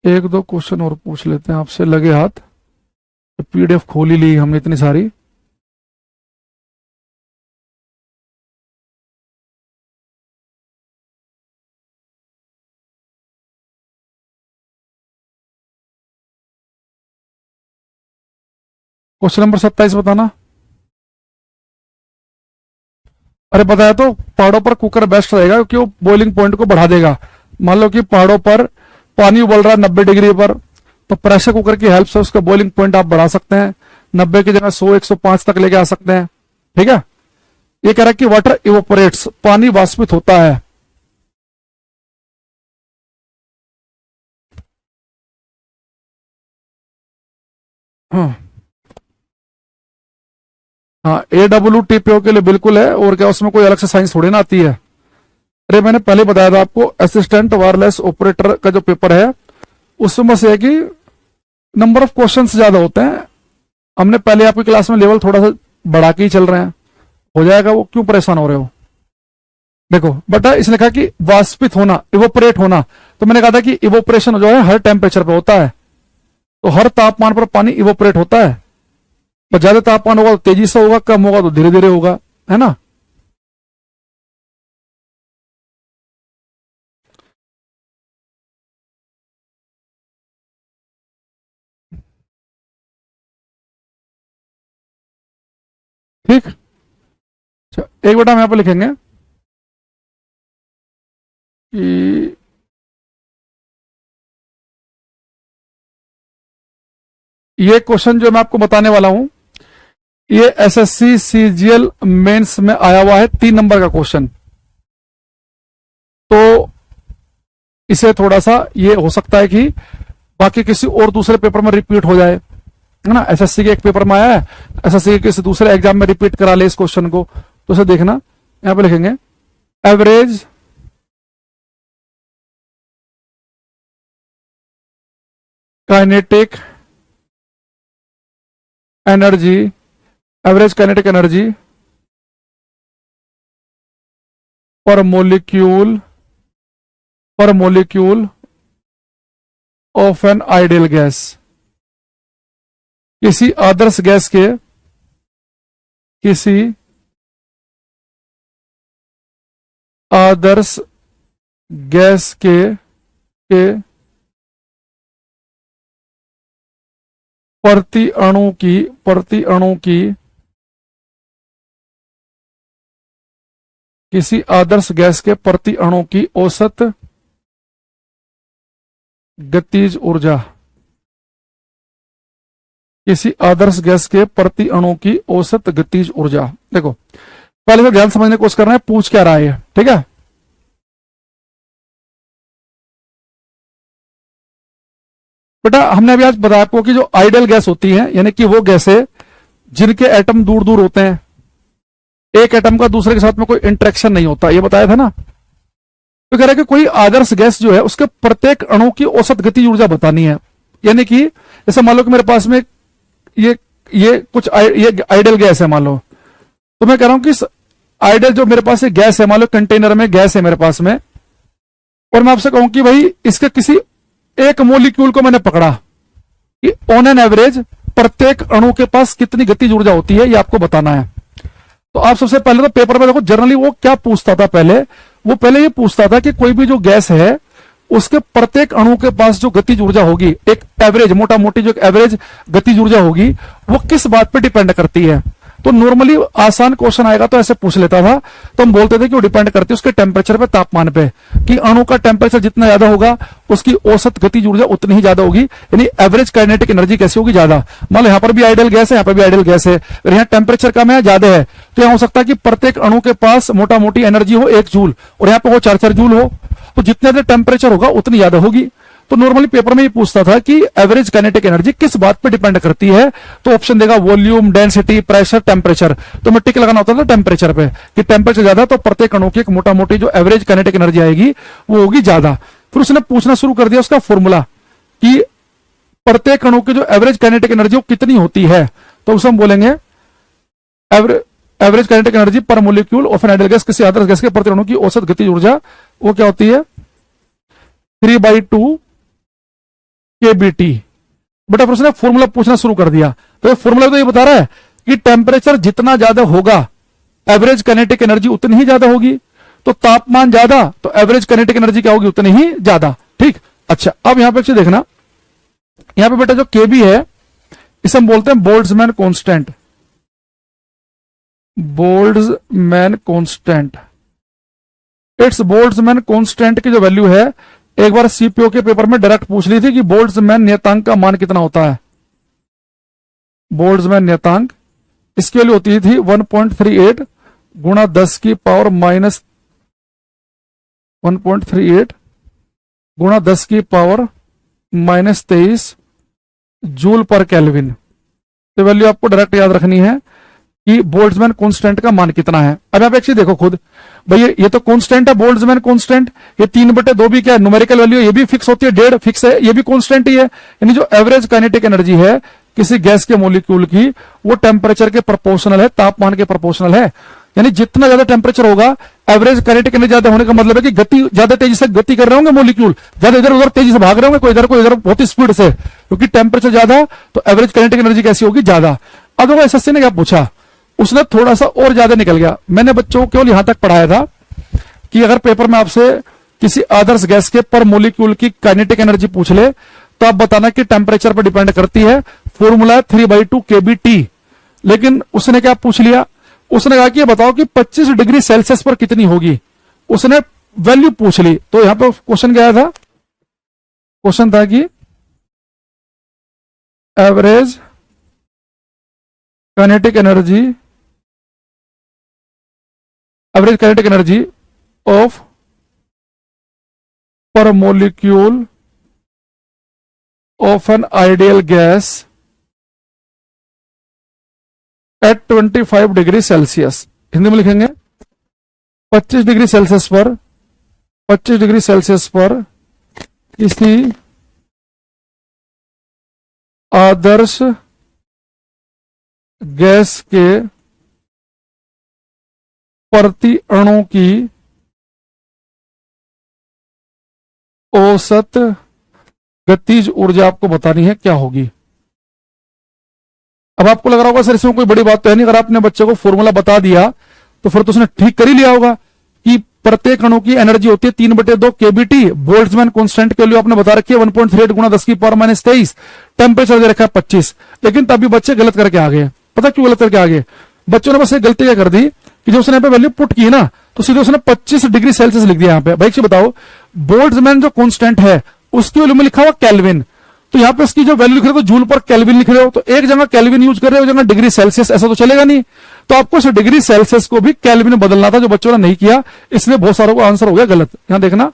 एक दो क्वेश्चन और पूछ लेते हैं आपसे, लगे हाथ, पीडीएफ खोल ही ली हमने इतनी सारी। क्वेश्चन नंबर 27 बताना। अरे बताया तो, पहाड़ों पर कुकर बेस्ट रहेगा क्योंकि वो बॉइलिंग पॉइंट को बढ़ा देगा। मान लो कि पहाड़ों पर पानी उबल रहा है 90 डिग्री पर, तो प्रेशर कुकर की हेल्प से उसका बॉइलिंग पॉइंट आप बढ़ा सकते हैं, 90 की जगह 100 105 तक लेके आ सकते हैं, ठीक है। ये कह रहा है कि वाटर इवोपरेट्स, पानी वाष्पित होता है। हाँ हाँ, AWTPO के लिए बिल्कुल है, और क्या उसमें कोई अलग से साइंस थोड़ी ना आती है। अरे मैंने पहले बताया था आपको, असिस्टेंट वायरलेस ऑपरेटर का जो पेपर है उसमें से है कि नंबर ऑफ क्वेश्चंस ज्यादा होते हैं, हमने पहले आपकी क्लास में लेवल थोड़ा सा बढ़ा के ही चल रहे हैं, हो जाएगा वो, क्यों परेशान हो रहे हो। देखो बेटा, इसने कहा कि वाष्पित होना, इवोपरेट होना, तो मैंने कहा था कि इवोपरेशन जो है हर टेम्परेचर पे होता है, तो हर तापमान पर पानी इवोपरेट होता है, पर ज्यादा तापमान होगा तो तेजी से होगा, कम होगा तो धीरे धीरे होगा, है ना। ठीक, एक बेटा हम यहाँ पे लिखेंगे, कि ये क्वेश्चन जो मैं आपको बताने वाला हूं, ये एसएससी सीजीएल मेंस में आया हुआ है, 3 नंबर का क्वेश्चन। तो इसे थोड़ा सा ये हो सकता है कि बाकी किसी और दूसरे पेपर में रिपीट हो जाए, है ना। एसएससी के एक पेपर में आया है, एसएससी के किसी दूसरे एग्जाम में रिपीट करा ले इस क्वेश्चन को, तो इसे देखना। यहां पे लिखेंगे average kinetic energy, average kinetic energy per molecule of an ideal gas. किसी आदर्श गैस के, किसी आदर्श गैस के प्रति अणु की किसी आदर्श गैस के प्रति अणु की औसत गतिज ऊर्जा, किसी आदर्श गैस के प्रति अणु की औसत गतिज ऊर्जा। देखो पहले तो ध्यान समझने की कोशिश करना है पूछ क्या रहा है, ठीक है। बेटा हमने अभी आज बताया आपको कि जो आइडियल गैस होती है, यानी कि वो गैसें जिनके एटम दूर दूर होते हैं, एक एटम का दूसरे के साथ में कोई इंटरेक्शन नहीं होता, ये बताया था ना। तो कह रहा है कि कोई आदर्श गैस जो है उसके प्रत्येक अणु की औसत गतिज ऊर्जा बतानी है। यानी कि जैसे मान लो कि मेरे पास में ये आइडियल गैस है मान लो, तो मैं कह रहा हूं कि आइडियल जो मेरे पास गैस है, मान लो कंटेनर में गैस है मेरे पास में, और मैं आपसे कहूं कि भाई इसके किसी एक मोलिक्यूल को मैंने पकड़ा कि ऑन एन एवरेज प्रत्येक अणु के पास कितनी गतिज ऊर्जा होती है, ये आपको बताना है। तो आप सबसे पहले तो पेपर में देखो जनरली वो क्या पूछता था, पहले ये पूछता था कि कोई भी जो गैस है उसके प्रत्येक अणु के पास जो गतिज ऊर्जा होगी, एक एवरेज मोटा मोटी जो एवरेज गतिज ऊर्जा होगी, वो किस बात पे डिपेंड करती है। तो नॉर्मली आसान क्वेश्चन आएगा तो ऐसे पूछ लेता था, तो हम बोलते थे कि वो डिपेंड करती है उसके टेम्परेचर पे, तापमान पे, कि अणु का टेम्परेचर जितना ज्यादा होगा उसकी औसत गतिज ऊर्जा उतनी ही ज्यादा होगी, यानी एवरेज काइनेटिक एनर्जी कैसी होगी, ज्यादा। मान लो यहाँ पर भी आइडियल गैस है, यहाँ पर भी आइडियल गैस है, अगर यहाँ टेम्परेचर कम है ज्यादा है, तो यहाँ हो सकता है कि प्रत्येक अणु के पास मोटा मोटी एनर्जी हो 1 जूल, और यहाँ पे हो 4 जूल हो, तो जितने ज्यादा टेम्परेचर होगा उतनी ज्यादा होगी। तो नॉर्मली पेपर में ये पूछता था कि एवरेज काइनेटिक एनर्जी किस बात पे डिपेंड करती है, तो ऑप्शन देगा वॉल्यूम, डेंसिटी, प्रेशर, टेम्परेचर। तो मैं टिक लगाना होता था टेम्परेचर पे, कि टेम्परेचर ज्यादा तो प्रत्येक अणु की एक मोटा मोटी जो एवरेज काइनेटिक एनर्जी आएगी वो होगी ज्यादा। फिर उसने पूछना शुरू कर दिया उसका फॉर्मूला कि प्रत्येक अणु की जो एवरेज काइनेटिक एनर्जी वो कितनी होती है, तो उसे हम बोलेंगे average kinetic energy per molecule of an ideal gas, किसी आदर्श गैस के प्रति अणु की औसत गतिज ऊर्जा, वो क्या होती है 3/2 kBT। बेटा फिर उसने फॉर्मूला पूछना शुरू कर दिया, तो ये फॉर्मूला तो ये बता रहा है कि टेम्परेचर जितना ज्यादा होगा एवरेज काइनेटिक एनर्जी उतनी ही ज्यादा होगी, तो तापमान ज्यादा तो एवरेज काइनेटिक एनर्जी क्या होगी, उतनी ही ज्यादा। ठीक, अच्छा अब यहां पे देखना, यहां पे बेटा जो केबी है इसे हम बोलते हैं Boltzmann constant. Boltzmann constant, it's Boltzmann constant की जो वैल्यू है, एक बार सीपीओ के पेपर में डायरेक्ट पूछ ली थी कि बोल्ट्जमैन नियतांक का मान कितना होता है। बोल्ट्जमैन नियतांक इसकी वैल्यू होती थी 1.38 गुणा 10 की पावर माइनस 1.38 गुणा 10 की पावर माइनस 23 जूल पर केल्विन। तो वैल्यू आपको डायरेक्ट याद रखनी है कि बोल्ट्जमैन कांस्टेंट का मान कितना है। अब आप एक चीज देखो खुद, भाई ये तो कांस्टेंट है बोल्ट्जमैन कांस्टेंट, ये 3/2 भी क्या है न्यूमेरिकल वैल्यू, ये भी फिक्स होती है, 1.5 फिक्स है, ये भी कांस्टेंट ही है। यानी जो एवरेज काइनेटिक एनर्जी है किसी गैस के मॉलिक्यूल की, वो टेम्परेचर के प्रोपोर्शनल है, तापमान के प्रोपोर्शनल है। यानी जितना ज्यादा टेम्परेचर होगा एवरेज काइनेटिक एनर्जी ज्यादा होने का मतलब है कि गति ज्यादा तेजी से गति कर रहे होंगे मॉलिक्यूल, ज्यादा इधर उधर तेजी से भाग रहे होंगे, कोई इधर बहुत ही स्पीड से, क्योंकि टेम्परेचर ज्यादा तो एवरेज काइनेटिक एनर्जी कैसी होगी, ज्यादा। अब देखो एसएससी ने क्या पूछा, उसने थोड़ा सा और ज्यादा निकल गया। मैंने बच्चों को केवल यहां तक पढ़ाया था कि अगर पेपर में आपसे किसी आदर्श गैस के पर मॉलिक्यूल की काइनेटिक एनर्जी पूछ ले तो आप बताना कि टेम्परेचर पर डिपेंड करती है, फॉर्मूला 3/2 kBT। लेकिन उसने क्या पूछ लिया, उसने कहा कि ये बताओ कि 25 डिग्री सेल्सियस पर कितनी होगी। उसने वैल्यू पूछ ली, तो यहां पर क्वेश्चन क्या था, क्वेश्चन था कि average kinetic energy, average kinetic energy of per molecule of an ideal gas at 25 degree Celsius. Hindi में लिखेंगे 25 डिग्री सेल्सियस पर, 25 डिग्री सेल्सियस पर किसी आदर्श गैस के प्रति अणु की औसत गतिज ऊर्जा आपको बतानी है, क्या होगी। अब आपको लग रहा होगा सर इसमें कोई बड़ी बात तो है नहीं, अगर आपने बच्चे को फॉर्मूला बता दिया तो फिर तो उसने ठीक कर ही लिया होगा कि प्रत्येक अणु की एनर्जी होती है 3/2 केबीटी, बोल्ट्जमैन कांस्टेंट के लिए आपने बता रखी है 1.38 गुणा 10⁻23, टेम्परेचर दे रखा है 25। लेकिन तभी बच्चे गलत करके आ गए, पता क्यों गलत करके आ गए बच्चों ने, बस एक गलती क्या कर दी कि जो उसने यहाँ पे वैल्यू पुट की ना, तो सीधे उसने 25 डिग्री सेल्सियस लिख दिया यहाँ पे। भाई बताओ, बोल्ट्जमैन जो कांस्टेंट है उसकी वैल्यू में लिखा हुआ केल्विन, तो यहाँ पे इसकी जो वैल्यू लिख रहे हो तो जूल पर केल्विन लिख रहे हो, तो एक जगह केल्विन यूज कर रहे हो, जगह डिग्री सेल्सियस, ऐसा तो चलेगा नहीं। तो आपको इस डिग्री सेल्सियस को भी केल्विन में बदलना था, जो बच्चों ने नहीं किया, इसलिए बहुत सारों का आंसर हो गया गलत। यहां देखना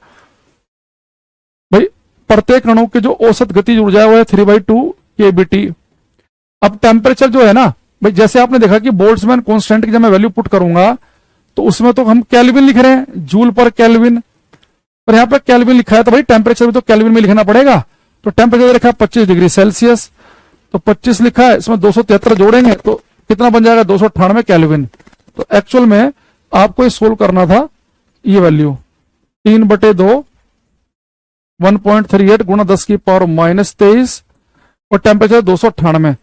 भाई, प्रत्येक अणु के जो औसत गतिज ऊर्जा है वो है 3/2 केबीटी। अब टेम्परेचर जो है ना भाई, जैसे आपने देखा कि बोल्ट्जमैन कांस्टेंट की जब मैं वैल्यू पुट करूंगा तो उसमें तो हम केल्विन लिख रहे हैं, जूल पर केल्विन, पर यहां पर केल्विन लिखा है तो भाई टेम्परेचर भी तो केल्विन में लिखना पड़ेगा। तो टेम्परेचर लिखा है 25 डिग्री सेल्सियस, तो 25 लिखा है, इसमें 273 जोड़ेंगे तो कितना बन जाएगा, 298 केल्विन। तो एक्चुअल में आपको ये सोल्व करना था, ये वैल्यू 3/2 1.38 गुणा 10⁻23 और टेम्परेचर 298।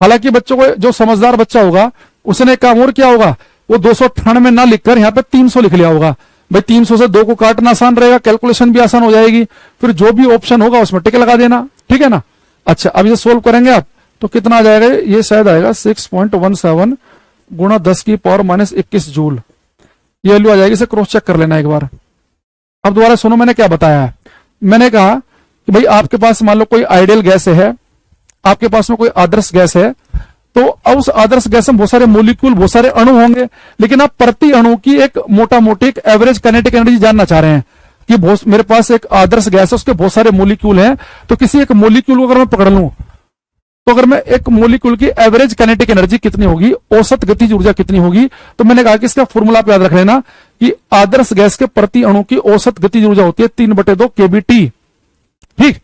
हालांकि बच्चों को, जो समझदार बच्चा होगा उसने एक काम और किया होगा, वो 298 ना लिखकर यहाँ पे 300 लिख लिया होगा। भाई 300 से 2 को काटना आसान रहेगा, कैलकुलेशन भी आसान हो जाएगी, फिर जो भी ऑप्शन होगा उसमें टिक लगा देना, ठीक है ना। अच्छा, अब ये सोल्व करेंगे आप तो कितना आ जाएगा, ये शायद आएगा 6.17 गुणा 10⁻21 जूल, ये वैल्यू आ जाएगी। इसे क्रॉस चेक कर लेना एक बार। अब दोबारा सुनो, मैंने क्या बताया है, मैंने कहा कि भाई आपके पास मान लो कोई आइडियल गैस है, आपके पास में कोई आदर्श गैस है, तो अब उस आदर्श गैस में बहुत सारे मोलिक्यूल, बहुत सारे अणु होंगे, लेकिन आप प्रति अणु की एक मोटा मोटी एक एवरेज काइनेटिक एनर्जी जानना चाह रहे हैं कि बहुत, मेरे पास एक आदर्श गैस है, उसके बहुत सारे मोलिक्यूल हैं, तो किसी एक मोलिक्यूल को अगर मैं पकड़ लूं तो अगर मैं एक मोलिक्यूल की एवरेज काइनेटिक एनर्जी कितनी होगी, औसत गतिज ऊर्जा कितनी होगी, तो मैंने कहा कि इसका फॉर्मूला आप याद रख लेना कि आदर्श गैस के प्रति अणु की औसत गतिज ऊर्जा होती है 3/2 केबीटी। ठीक,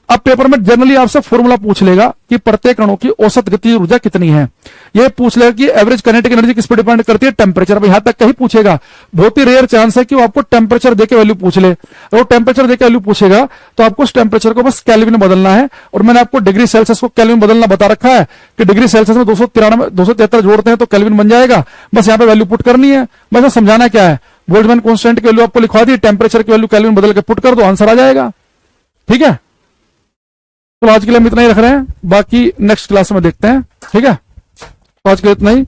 अब पेपर में जनरली आपसे फॉर्मूला पूछ लेगा कि प्रत्येक अणु की औसत गतिज ऊर्जा कितनी है, यह पूछ लेगा कि एवरेज काइनेटिक एनर्जी किस पर डिपेंड करती है, टेम्परेचर पर। यहां तक कहीं पूछेगा, बहुत ही रेयर चांस है कि वो आपको टेम्परेचर देके वैल्यू पूछ ले। अगर वो टेम्परेचर देके वैल्यू पूछेगा तो आपको उस टेम्परेचर को बस केल्विन में बदलना है, और मैंने आपको डिग्री सेल्सियस को केल्विन में बदलना बता रखा है कि डिग्री सेल्सियस में 273 जोड़ते हैं तो केल्विन बन जाएगा, बस यहाँ पे वैल्यू पुट करनी है। बस समझाना क्या है, बोल्ट्जमैन कांस्टेंट की वैल्यू आपको लिखवा दी, टेम्परेचर की वैल्यू केल्विन बदल के पुट कर दो, आंसर आ जाएगा। ठीक है, तो आज के लिए हम इतना ही रख रहे हैं, बाकी नेक्स्ट क्लास में देखते हैं। ठीक है, तो आज के लिए इतना ही,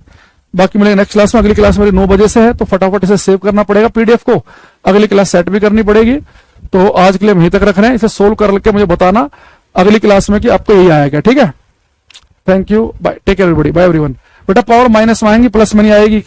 बाकी मिलेंगे नेक्स्ट क्लास में। अगली क्लास मेरी 9 बजे से है, तो फटाफट इसे सेव करना पड़ेगा पीडीएफ को, अगली क्लास सेट भी करनी पड़ेगी। तो आज के लिए हम यहीं तक रख रहे हैं, इसे सोल्व करके मुझे बताना अगली क्लास में कि आपको यही आएगा। ठीक है, thank you, bye, take care everybody, bye everyone. बेटा पावर माइनस में आएंगी, प्लस में नहीं आएगी।